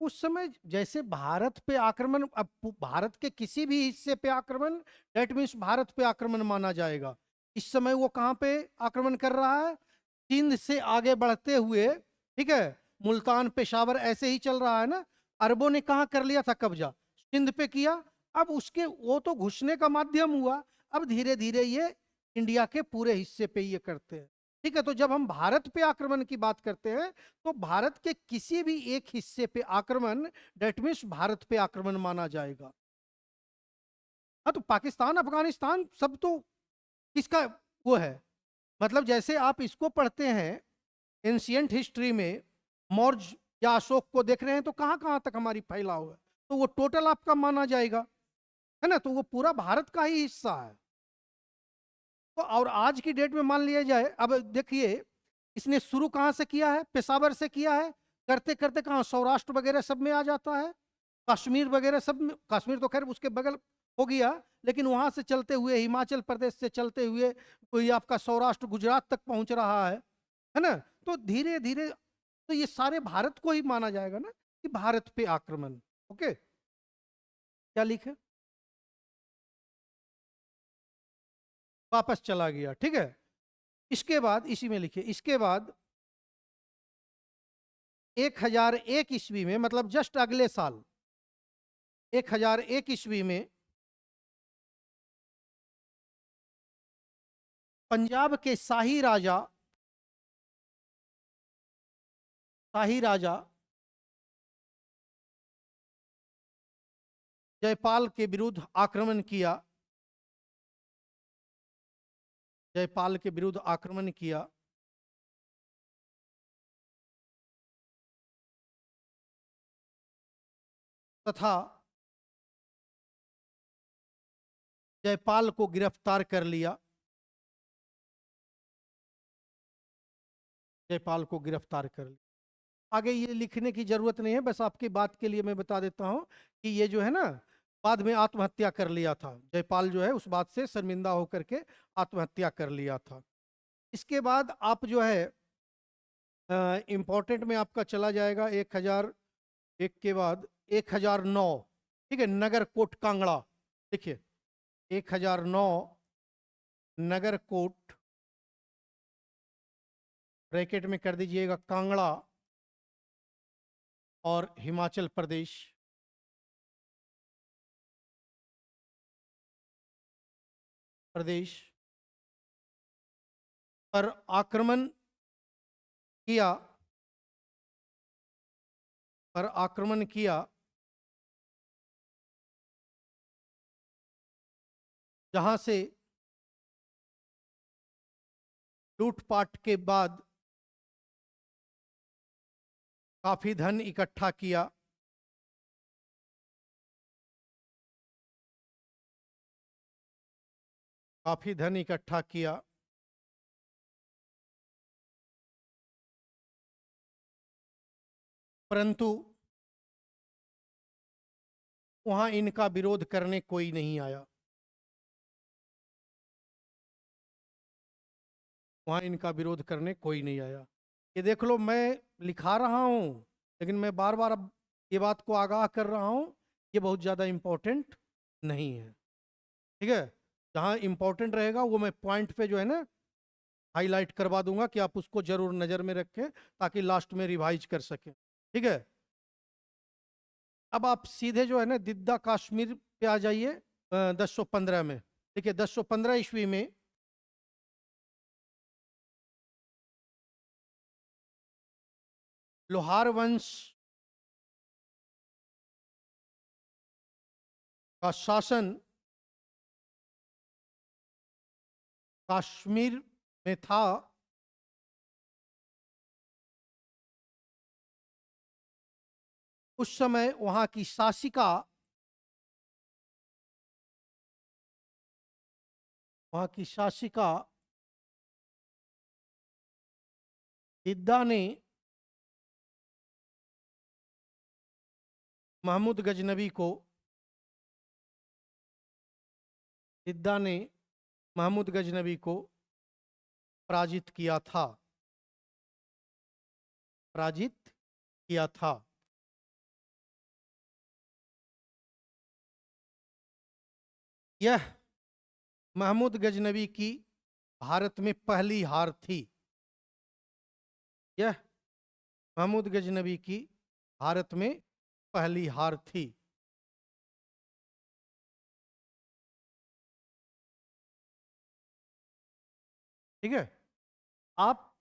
S1: उस समय जैसे भारत पे आक्रमण, अब भारत के किसी भी हिस्से पे आक्रमण, डेट मीन्स भारत पे आक्रमण माना जाएगा। इस समय वो कहां पे आक्रमण कर रहा है? सिंध से आगे बढ़ते हुए, ठीक है, मुल्तान, पेशावर, ऐसे ही चल रहा है ना। अरबों ने कहां कर लिया था कब्जा? सिंध पे किया। अब उसके वो तो घुसने का माध्यम हुआ, अब धीरे धीरे ये इंडिया के पूरे हिस्से पे ये करते हैं, ठीक है। तो जब हम भारत पे आक्रमण की बात करते हैं तो भारत के किसी भी एक हिस्से पे आक्रमण, डेट मीन्स भारत पे आक्रमण माना जाएगा। हाँ, तो पाकिस्तान, अफगानिस्तान सब तो किसका वो है? मतलब जैसे आप इसको पढ़ते हैं एंशियंट हिस्ट्री में, मौर्य या अशोक को देख रहे हैं तो कहां कहां तक हमारी फैलाव है, तो वो टोटल आपका माना जाएगा, है ना। तो वो पूरा भारत का ही हिस्सा है। तो और आज की डेट में मान लिया जाए, अब देखिए इसने शुरू कहां से किया है? पेशावर से किया है। करते करते कहां, सौराष्ट्र वगैरह सब में आ जाता है, कश्मीर वगैरह सब में। कश्मीर तो खैर उसके बगल हो गया, लेकिन वहां से चलते हुए हिमाचल प्रदेश से चलते हुए कोई आपका सौराष्ट्र, गुजरात तक पहुंच रहा है ना। तो धीरे धीरे तो ये सारे भारत को ही माना जाएगा ना कि भारत पे आक्रमण। ओके, क्या लिखे? वापस चला गया, ठीक है। इसके बाद इसी में लिखिए, इसके बाद 1001 ईस्वी में, मतलब जस्ट अगले साल 1001 ईस्वी में पंजाब के शाही राजा जयपाल के विरुद्ध आक्रमण किया, जयपाल के विरुद्ध आक्रमण किया, तथा जयपाल को गिरफ्तार कर लिया, जयपाल को गिरफ्तार कर लिया। आगे ये लिखने की जरूरत नहीं है, बस आपकी बात के लिए मैं बता देता हूँ कि ये जो है ना बाद में आत्महत्या कर लिया था। जयपाल जो है उस बात से शर्मिंदा होकर के आत्महत्या कर लिया था। इसके बाद आप जो है इम्पोर्टेंट में आपका चला जाएगा 1001 के बाद 1009, ठीक है, नगर कोट कांगड़ा। देखिए 1009 नगर कोट, ब्रैकेट में कर दीजिएगा कांगड़ा और हिमाचल प्रदेश। पर आक्रमण किया, पर आक्रमण किया जहां से लूटपाट के बाद काफी धन इकट्ठा किया, काफी धन इकट्ठा किया, परंतु वहां इनका विरोध करने कोई नहीं आया। वहां इनका विरोध करने कोई नहीं आया। ये देख लो, मैं लिखा रहा हूं लेकिन मैं बार बार अब ये बात को आगाह कर रहा हूं, ये बहुत ज़्यादा इम्पोर्टेंट नहीं है, ठीक है। जहां इम्पोर्टेंट रहेगा वो मैं पॉइंट पे जो है ना हाईलाइट करवा दूंगा कि आप उसको जरूर नज़र में रखें ताकि लास्ट में रिवाइज कर सकें, ठीक है। अब आप सीधे जो है ना दिद्दा कश्मीर पे आ जाइए 1015 में। देखिए 1015 ईस्वी में लोहार वंश का शासन कश्मीर में था। उस समय वहां की शासिका, वहां की शासिका दिद्दा ने महमूद गजनबी को, दिद्दा ने महमूद गजनबी को पराजित किया था, पराजित किया था। यह महमूद गजनबी की भारत में पहली हार थी। यह महमूद गजनबी की भारत में पहली हार थी। ठीक है, आप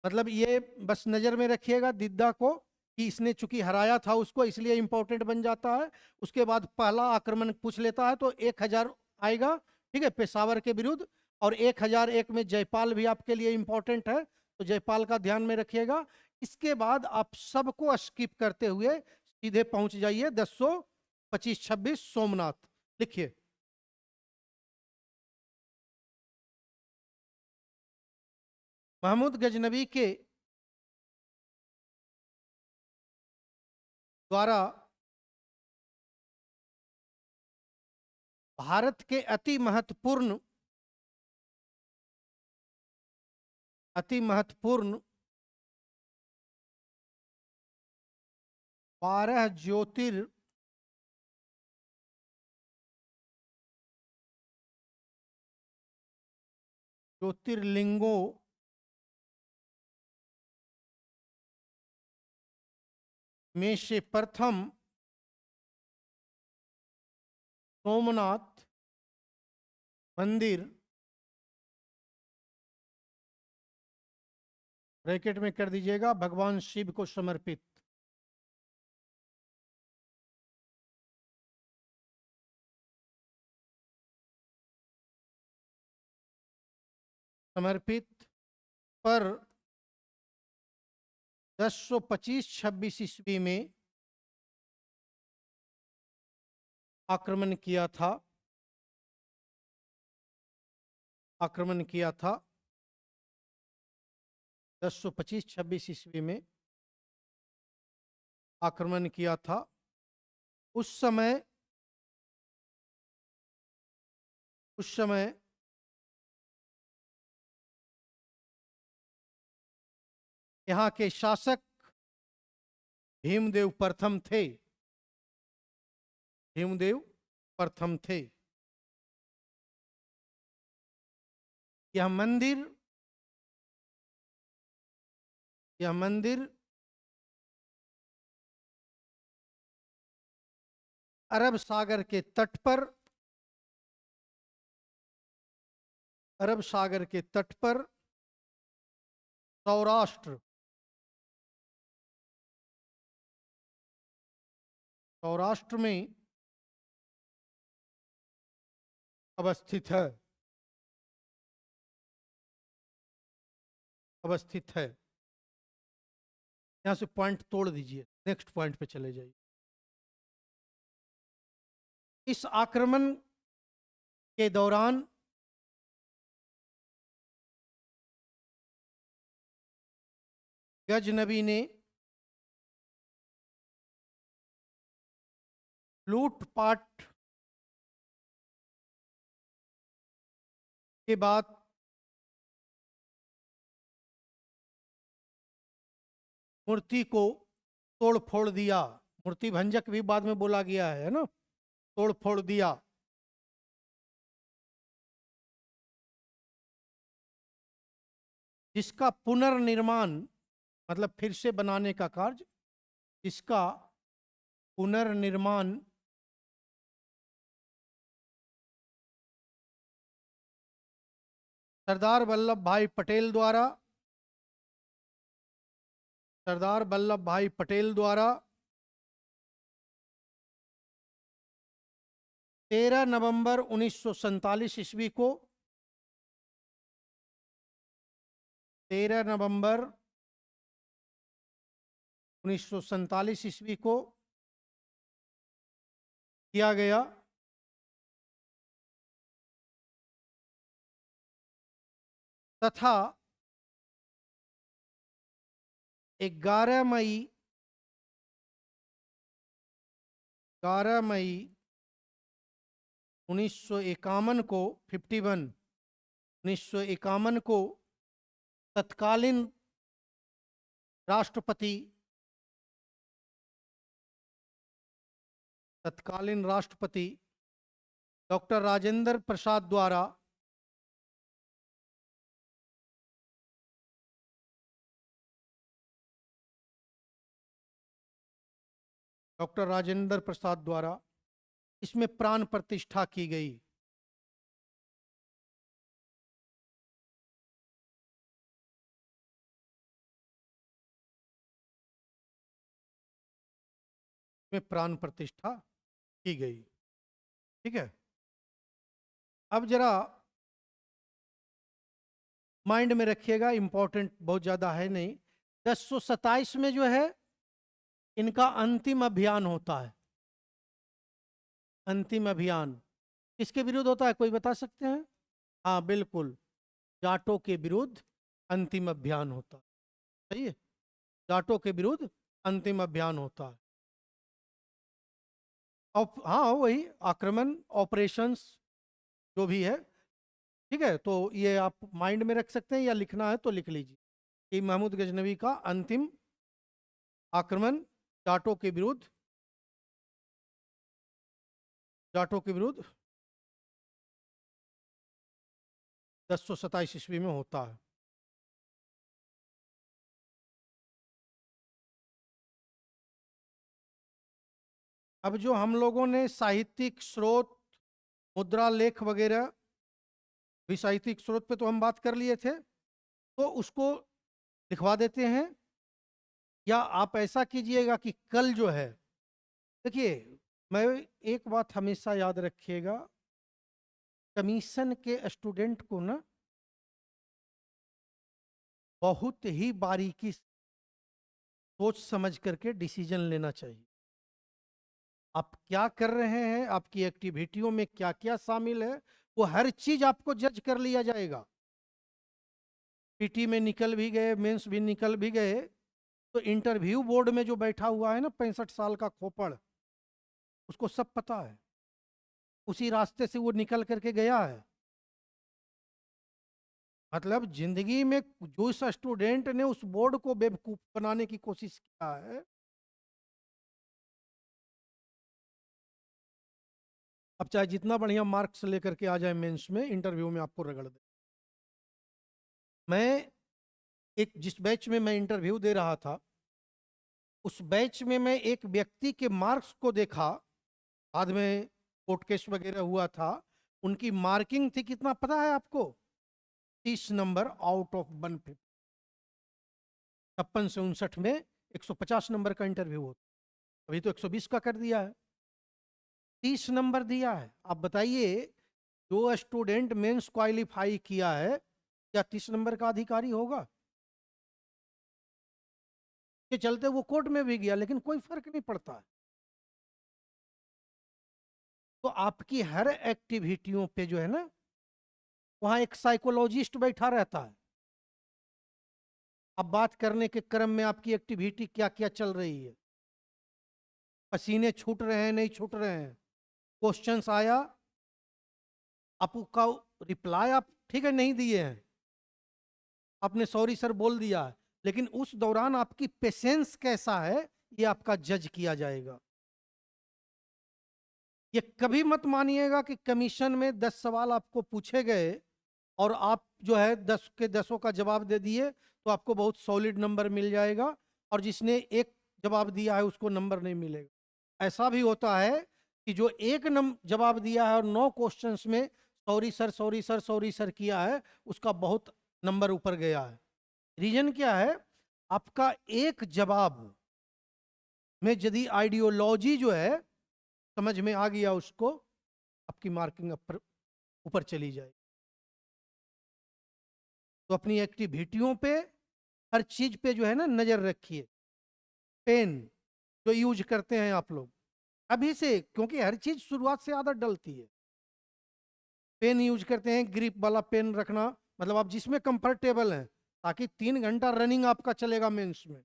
S1: मतलब ये बस नजर में रखिएगा दिद्दा को कि इसने चूंकि हराया था उसको इसलिए इंपॉर्टेंट बन जाता है। उसके बाद पहला आक्रमण पूछ लेता है तो 1000 आएगा, ठीक है, पेशावर के विरुद्ध। और 1001 में जयपाल भी आपके लिए इंपॉर्टेंट है, तो जयपाल का ध्यान में रखिएगा। इसके बाद आप सबको स्किप करते हुए सीधे पहुंच जाइए 1025-26 सोमनाथ। लिखिए महमूद गजनबी के द्वारा भारत के अति महत्वपूर्ण 12 ज्योतिर्लिंगों में से प्रथम सोमनाथ मंदिर, ब्रैकेट में कर दीजिएगा, भगवान शिव को समर्पित, समर्पित पर 1025-26 ईस्वी में आक्रमण किया था, आक्रमण किया था। 1025-26 ईस्वी में आक्रमण किया था। उस समय यहाँ के शासक भीमदेव प्रथम थे। भीमदेव प्रथम थे। यह मंदिर अरब सागर के तट पर सौराष्ट्र में अवस्थित है। यहां से पॉइंट तोड़ दीजिए, नेक्स्ट पॉइंट पे चले जाइए। इस आक्रमण के दौरान गजनबी ने लूटपाट के बाद मूर्ति को तोड़ फोड़ दिया। मूर्ति भंजक भी बाद में बोला गया है ना, तोड़ फोड़ दिया। जिसका पुनर्निर्माण मतलब फिर से बनाने का कार्य, जिसका पुनर्निर्माण सरदार वल्लभ भाई पटेल द्वारा 13 नवंबर 1947 ईस्वी को 13 नवंबर 1947 ईस्वी को किया गया। तथा 11 मई 1951 को 1951 को तत्कालीन राष्ट्रपति डॉक्टर राजेंद्र प्रसाद द्वारा इसमें प्राण प्रतिष्ठा की गई। में प्राण प्रतिष्ठा की गई। ठीक है, अब जरा माइंड में रखिएगा, इंपॉर्टेंट बहुत ज्यादा है नहीं। 1027 में जो है इनका अंतिम अभियान होता है। अंतिम अभियान किसके विरुद्ध होता है, कोई बता सकते हैं? हाँ बिल्कुल, जाटों के विरुद्ध अंतिम अभियान होता है। सही है, जाटों के विरुद्ध अंतिम अभियान होता है। हाँ वही आक्रमण ऑपरेशंस जो भी है। ठीक है, तो ये आप माइंड में रख सकते हैं या लिखना है तो लिख लीजिए कि महमूद गजनवी का अंतिम आक्रमण जाटों के विरुद्ध 1027 ईस्वी में होता है। अब जो हम लोगों ने साहित्यिक स्रोत, मुद्रा लेख वगैरह भी, साहित्यिक स्रोत पे तो हम बात कर लिए थे, तो उसको लिखवा देते हैं। या आप ऐसा कीजिएगा कि कल जो है, देखिए मैं एक बात हमेशा याद रखिएगा, कमीशन के स्टूडेंट को ना बहुत ही बारीकी सोच समझ करके डिसीजन लेना चाहिए। आप क्या कर रहे हैं, आपकी एक्टिविटियों में क्या क्या शामिल है, वो हर चीज आपको जज कर लिया जाएगा। पीटी में निकल भी गए, मेंस भी निकल भी गए, तो इंटरव्यू बोर्ड में जो बैठा हुआ है ना 65 साल का खोपड़, उसको सब पता है, उसी रास्ते से वो निकल करके गया है। मतलब जिंदगी में जो इस स्टूडेंट ने उस बोर्ड को बेवकूफ बनाने की कोशिश किया है, अब चाहे जितना बढ़िया मार्क्स लेकर के आ जाए मेंस में, इंटरव्यू में आपको रगड़ दे। मैं एक जिस बैच में मैं इंटरव्यू दे रहा था, उस बैच में मैं एक व्यक्ति के मार्क्स को देखा, बाद में कोर्ट केस वगैरह हुआ था, उनकी मार्किंग थी कितना पता है आपको? 30 नंबर आउट ऑफ 150। 56 से 59 में 150 नंबर का इंटरव्यू होता, अभी तो 120 का कर दिया है। 30 नंबर दिया है। आप बताइए, जो स्टूडेंट मेंस क्वालिफाई किया है, क्या 30 नंबर का अधिकारी होगा? के चलते वो कोर्ट में भी गया, लेकिन कोई फर्क नहीं पड़ता है। तो आपकी हर एक्टिविटियों पे जो है ना, वहां एक साइकोलॉजिस्ट बैठा रहता है। अब बात करने के क्रम में आपकी एक्टिविटी क्या क्या चल रही है, पसीने छूट रहे हैं नहीं छूट रहे हैं, क्वेश्चंस आया, आपका रिप्लाई आप ठीक है नहीं दिए हैं, आपने सॉरी सर बोल दिया है, लेकिन उस दौरान आपकी पेशेंस कैसा है, ये आपका जज किया जाएगा। ये कभी मत मानिएगा कि कमीशन में 10 सवाल आपको पूछे गए और आप जो है 10 के 10 का जवाब दे दिए तो आपको बहुत सॉलिड नंबर मिल जाएगा, और जिसने एक जवाब दिया है उसको नंबर नहीं मिलेगा। ऐसा भी होता है कि जो एक जवाब दिया है और 9 क्वेश्चंस में sorry sir sorry sir sorry sir किया है, उसका बहुत नंबर ऊपर गया है। रीजन क्या है? आपका एक जवाब में यदि आइडियोलॉजी जो है समझ में आ गया उसको, आपकी मार्किंग ऊपर चली जाएगी। तो अपनी एक्टिविटियों पे, हर चीज पे जो है ना नजर रखिए। पेन जो यूज करते हैं आप लोग अभी से, क्योंकि हर चीज शुरुआत से आदत डलती है। पेन यूज करते हैं, ग्रिप वाला पेन रखना, मतलब आप जिसमें कंफर्टेबल हैं, ताकि 3 घंटा रनिंग आपका चलेगा मेंस में,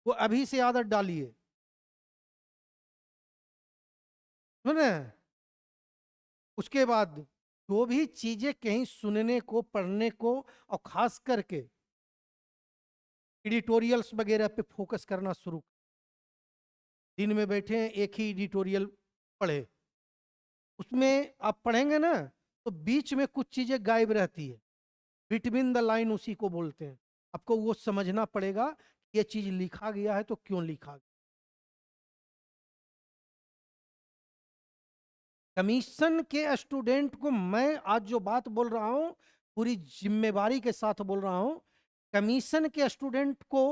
S1: वो अभी से आदत डालिए, सुने। उसके बाद जो भी चीजें कहीं सुनने को, पढ़ने को, और खास करके एडिटोरियल्स वगैरह पे फोकस करना शुरू। दिन में बैठे हैं एक ही एडिटोरियल पढ़े, उसमें आप पढ़ेंगे ना तो बीच में कुछ चीजें गायब रहती है, बिटवीन द लाइन उसी को बोलते हैं। आपको वो समझना पड़ेगा ये चीज लिखा गया है तो क्यों लिखा गया। कमीशन के स्टूडेंट को मैं आज जो बात बोल रहा हूं, पूरी जिम्मेवारी के साथ बोल रहा हूं। कमीशन के स्टूडेंट को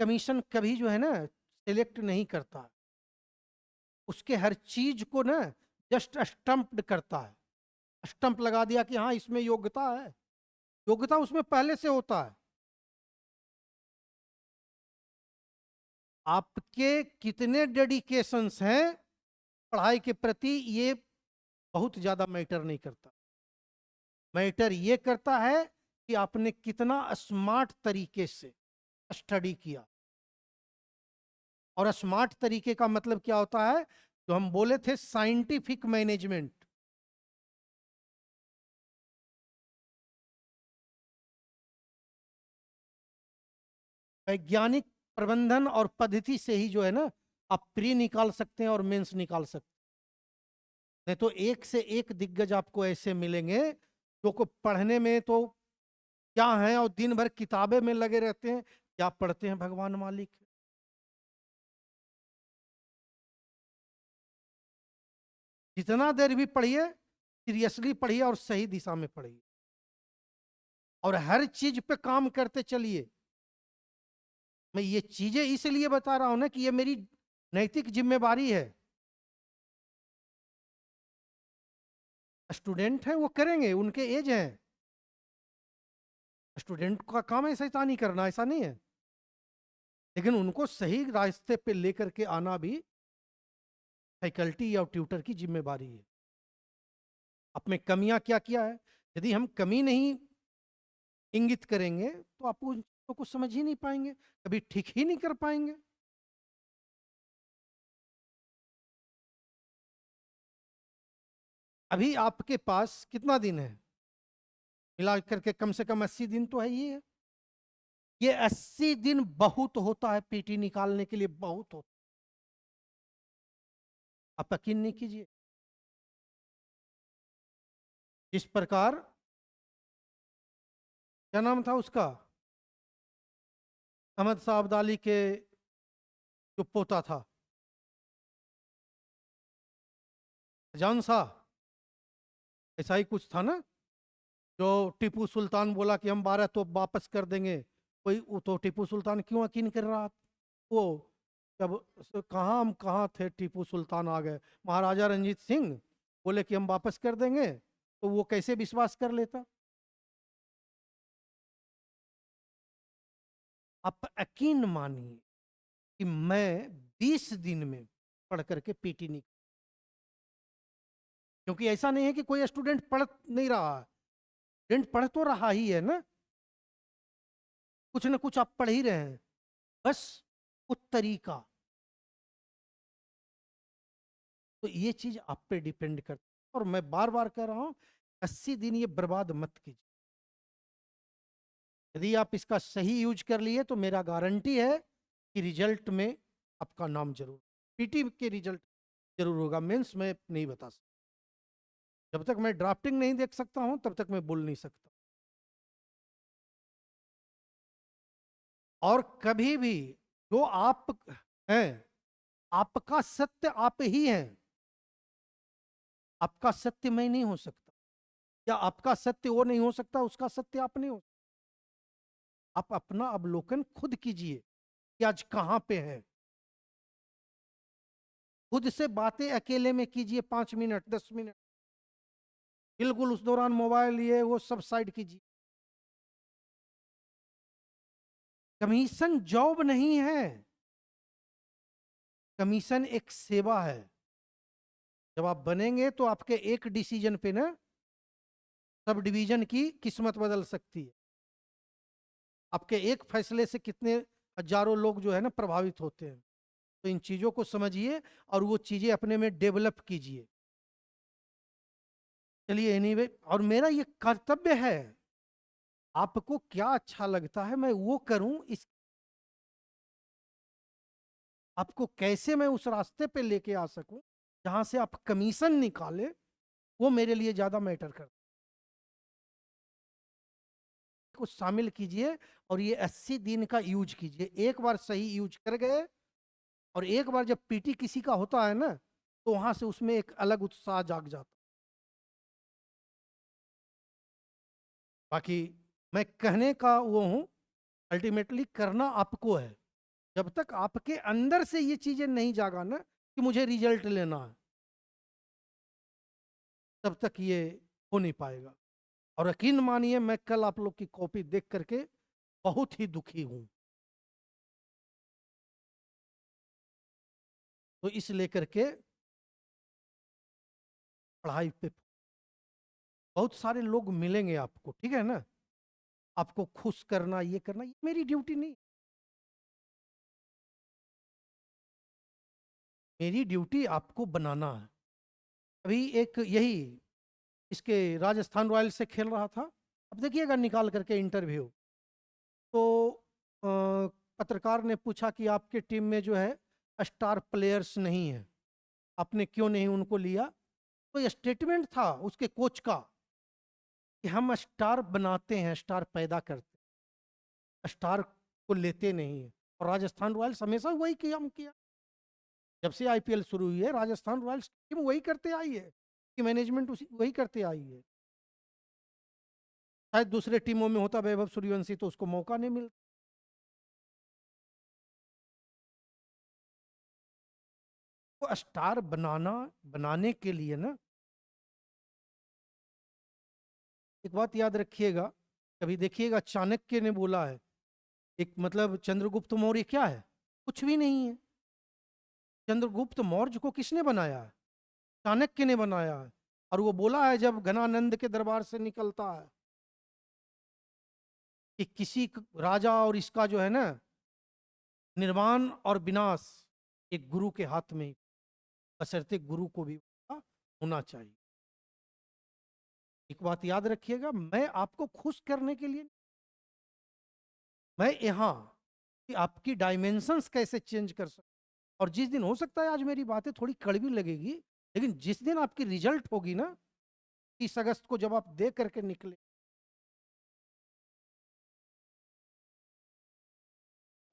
S1: कमीशन कभी जो है ना सिलेक्ट नहीं करता, उसके हर चीज को ना जस्ट स्टम्प्ड करता है। स्टंप लगा दिया कि हाँ इसमें योग्यता है, योग्यता उसमें पहले से होता है। आपके कितने डेडिकेशंस हैं पढ़ाई के प्रति, ये बहुत ज्यादा मैटर नहीं करता। मैटर ये करता है कि आपने कितना स्मार्ट तरीके से स्टडी किया। और स्मार्ट तरीके का मतलब क्या होता है? जो हम बोले थे साइंटिफिक मैनेजमेंट, वैज्ञानिक प्रबंधन और पद्धति से ही जो है ना आप प्री निकाल सकते हैं और मेंस निकाल सकते हैं। नहीं तो एक से एक दिग्गज आपको ऐसे मिलेंगे जो को पढ़ने में तो क्या है, और दिन भर किताबें में लगे रहते हैं, क्या पढ़ते हैं भगवान मालिक। जितना देर भी पढ़िए, सीरियसली पढ़िए और सही दिशा में पढ़िए, और हर चीज पे काम करते चलिए। मैं ये चीजें इसलिए बता रहा हूं ना कि ये मेरी नैतिक जिम्मेवारी है। स्टूडेंट हैं वो करेंगे, उनके एज है, स्टूडेंट का काम है शैतानी करना, ऐसा नहीं है, लेकिन उनको सही रास्ते पे लेकर के आना भी फैकल्टी या ट्यूटर की जिम्मेवारी है। अपने कमियां क्या किया है, यदि हम कमी नहीं इंगित करेंगे तो आप उन चीजों को समझ ही नहीं पाएंगे, कभी ठीक ही नहीं कर पाएंगे। अभी आपके पास कितना दिन है? मिला करके कम से कम 80 दिन तो है ही है। ये 80 दिन बहुत होता है पीटी निकालने के लिए, बहुत होता। आप यकीन नहीं कीजिए, जिस प्रकार, क्या नाम था उसका, अहमद शाह अब्दाली के जो पोता था, जान शाह, ऐसा ही कुछ था ना, जो टीपू सुल्तान बोला कि हम 12 तोप वापस कर देंगे। कोई तो टीपू सुल्तान क्यों यकीन कर रहा? वो जब कहाँ हम कहाँ थे, टीपू सुल्तान आ गए, महाराजा रंजीत सिंह बोले कि हम वापस कर देंगे, तो वो कैसे विश्वास कर लेता? आप यकीन मानिए कि मैं 20 दिन में पढ़ करके पीटी नहीं, क्योंकि ऐसा नहीं है कि कोई स्टूडेंट पढ़ नहीं रहा है, स्टूडेंट पढ़ तो रहा ही है ना, कुछ ना कुछ आप पढ़ ही रहे हैं, बस वो तरीका। तो ये चीज आप पे डिपेंड करती है, और मैं बार बार कह रहा हूं, 80 दिन ये बर्बाद मत कीजिए। यदि आप इसका सही यूज कर लिए तो मेरा गारंटी है कि रिजल्ट में आपका नाम जरूर, पीटी के रिजल्ट जरूर होगा, मेंस में नहीं बता सकता। जब तक मैं ड्राफ्टिंग नहीं देख सकता हूं तब तक मैं बोल नहीं सकता। और कभी भी जो आप हैं, आपका सत्य आप ही हैं, आपका सत्य मैं नहीं हो सकता, या आपका सत्य वो नहीं हो सकता, उसका सत्य आप नहीं हो। आप अपना अवलोकन खुद कीजिए कि आज कहां पे है। खुद से बातें अकेले में कीजिए, 5 मिनट 10 मिनट, बिल्कुल उस दौरान मोबाइल ये वो सब साइड कीजिए। कमीशन जॉब नहीं है, कमीशन एक सेवा है। जब आप बनेंगे तो आपके एक डिसीजन पे ना सब डिवीजन की किस्मत बदल सकती है। आपके एक फैसले से कितने हजारों लोग जो है ना प्रभावित होते हैं। तो इन चीजों को समझिए और वो चीजें अपने में डेवलप कीजिए। चलिए एनीवे, और मेरा ये कर्तव्य है, आपको क्या अच्छा लगता है मैं वो करूं, इस आपको कैसे मैं उस रास्ते पे लेके आ सकूं जहां से आप कमीशन निकाले, वो मेरे लिए ज्यादा मैटर करता है। को शामिल कीजिए और ये 80 दिन का यूज कीजिए। एक बार सही यूज कर गए, और एक बार जब पीटी किसी का होता है ना, तो वहां से उसमें एक अलग उत्साह जाग जाता। बाकी मैं कहने का वो हूं, अल्टीमेटली करना आपको है। जब तक आपके अंदर से ये चीजें नहीं जागा ना कि मुझे रिजल्ट लेना है, तब तक ये हो नहीं पाएगा। और यकीन मानिए, मैं कल आप लोग की कॉपी देख करके बहुत ही दुखी हूं। तो इस लेकर के पढ़ाई पे बहुत सारे लोग मिलेंगे आपको, ठीक है ना, आपको खुश करना, ये करना, ये मेरी ड्यूटी नहीं। मेरी ड्यूटी आपको बनाना है। अभी एक यही इसके राजस्थान रॉयल्स से खेल रहा था, अब देखिएगा निकाल करके इंटरव्यू, तो पत्रकार ने पूछा कि आपके टीम में जो है स्टार प्लेयर्स नहीं है, आपने क्यों नहीं उनको लिया? तो ये स्टेटमेंट था उसके कोच का कि हम स्टार बनाते हैं, स्टार पैदा करते हैं, स्टार को लेते नहीं है। और राजस्थान रॉयल्स हमेशा वही किया, जब से आईपीएल शुरू हुई है राजस्थान रॉयल्स टीम वही करते आई है, कि मैनेजमेंट उसी वही करते आई है। शायद दूसरे टीमों में होता वैभव सूर्यवंशी तो उसको मौका नहीं मिलता। तो स्टार बनाने के लिए ना, एक बात याद रखिएगा, कभी देखिएगा चाणक्य ने बोला है, एक मतलब चंद्रगुप्त मौर्य क्या है? कुछ भी नहीं है। चंद्रगुप्त मौर्य को किसने बनाया है? चाणक्य ने बनाया है। और वो बोला है जब घनानंद के दरबार से निकलता है, कि किसी राजा और इसका जो है ना निर्माण और विनाश एक गुरु के हाथ में, बशर्ते गुरु को भी होना चाहिए। एक बात याद रखिएगा, मैं आपको खुश करने के लिए, मैं यहां कि आपकी डायमेंशंस कैसे चेंज कर सकूं। और जिस दिन, हो सकता है आज मेरी बातें थोड़ी कड़वी लगेगी, लेकिन जिस दिन आपकी रिजल्ट होगी ना 30 अगस्त को, जब आप दे करके निकले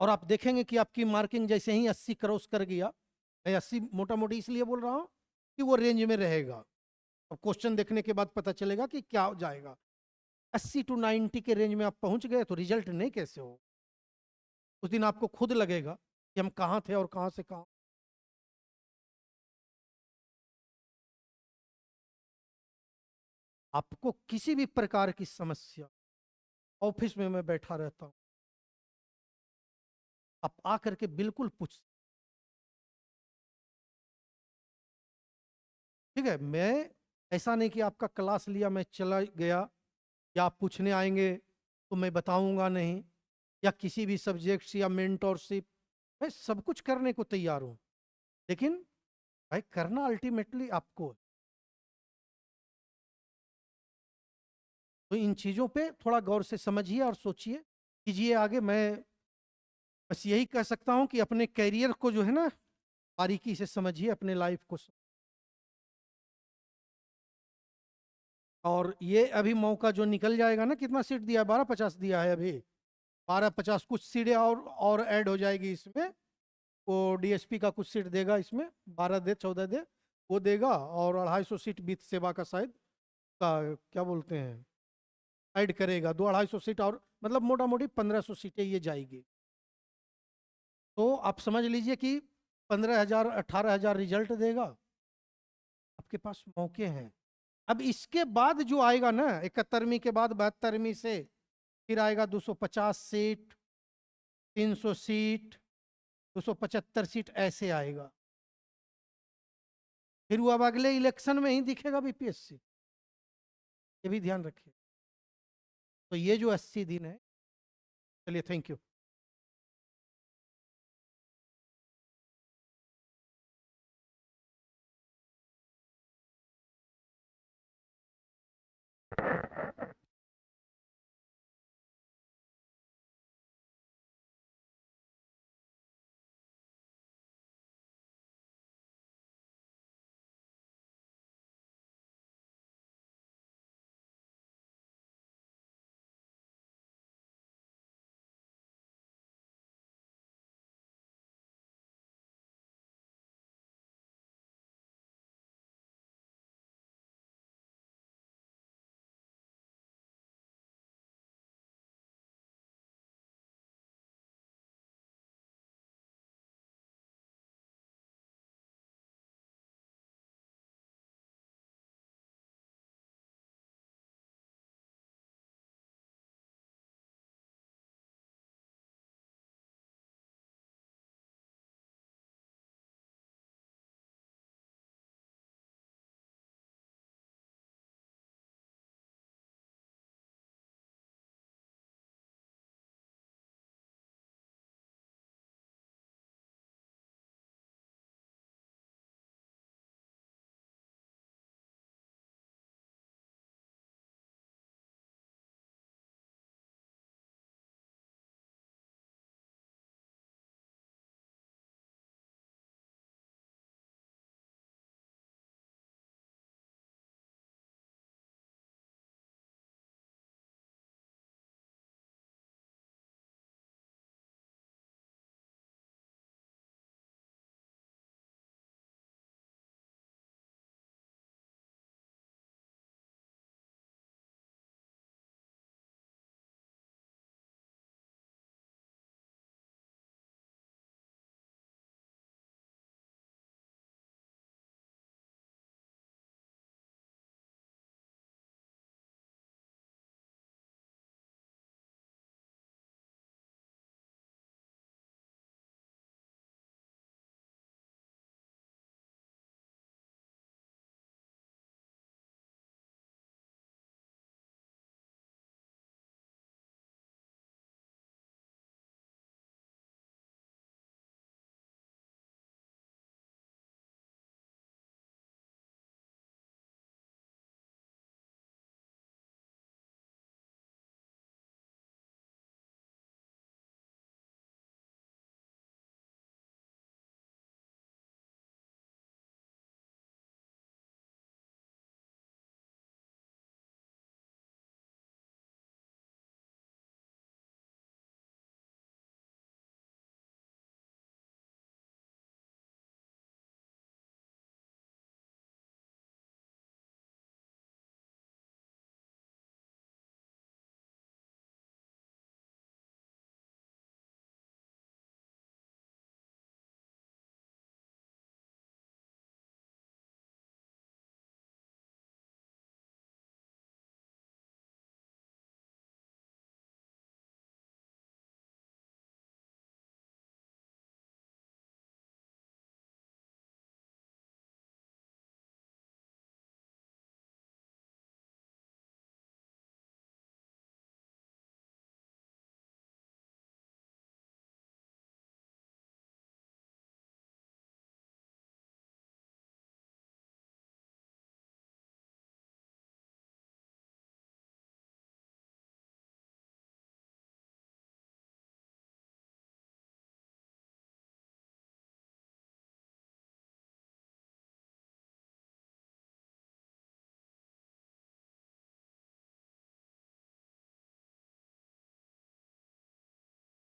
S1: और आप देखेंगे कि आपकी मार्किंग जैसे ही 80 क्रॉस कर गया, मैं 80 मोटा मोटी इसलिए बोल रहा हूं कि वो रेंज में रहेगा। अब क्वेश्चन देखने के बाद पता चलेगा कि क्या हो जाएगा। 80 टू 90 के रेंज में आप पहुंच गए तो रिजल्ट नहीं कैसे हो, उस दिन आपको खुद लगेगा कि हम कहां थे और कहां से कहां। आपको किसी भी प्रकार की समस्या, ऑफिस में मैं बैठा रहता हूं, आप आकर के बिल्कुल पूछ, ठीक है। मैं ऐसा नहीं कि आपका क्लास लिया मैं चला गया, या आप पूछने आएंगे तो मैं बताऊंगा नहीं, या किसी भी सब्जेक्ट्स या मेंटोरशिप, मैं सब कुछ करने को तैयार हूं, लेकिन भाई करना अल्टीमेटली आपको है। तो इन चीजों पे थोड़ा गौर से समझिए और सोचिए, कीजिए आगे। मैं बस यही कह सकता हूं कि अपने कैरियर को जो है ना बारीकी से समझिए, अपने लाइफ को और ये अभी मौका जो निकल जाएगा ना, कितना सीट दिया है, 1250 दिया है अभी, 1250, कुछ सीटें और ऐड हो जाएगी इसमें। वो डीएसपी का कुछ सीट देगा इसमें, 12 दे 14 दे वो देगा, और 250 सीट वित्त सेवा का शायद का क्या बोलते हैं ऐड करेगा, 200-250 सीट और, मतलब मोटा मोटी 1500 सीटें ये जाएगी। तो आप समझ लीजिए कि 15,000 18,000 रिजल्ट देगा, आपके पास मौके हैं। अब इसके बाद जो आएगा ना 71वीं के बाद 72वीं से, फिर आएगा 250 सीट, 300 सीट, 275 सीट, ऐसे आएगा। फिर वो अब अगले इलेक्शन में ही दिखेगा बीपीएससी, ये भी ध्यान रखिए। तो ये जो 80 दिन है, चलिए थैंक यू।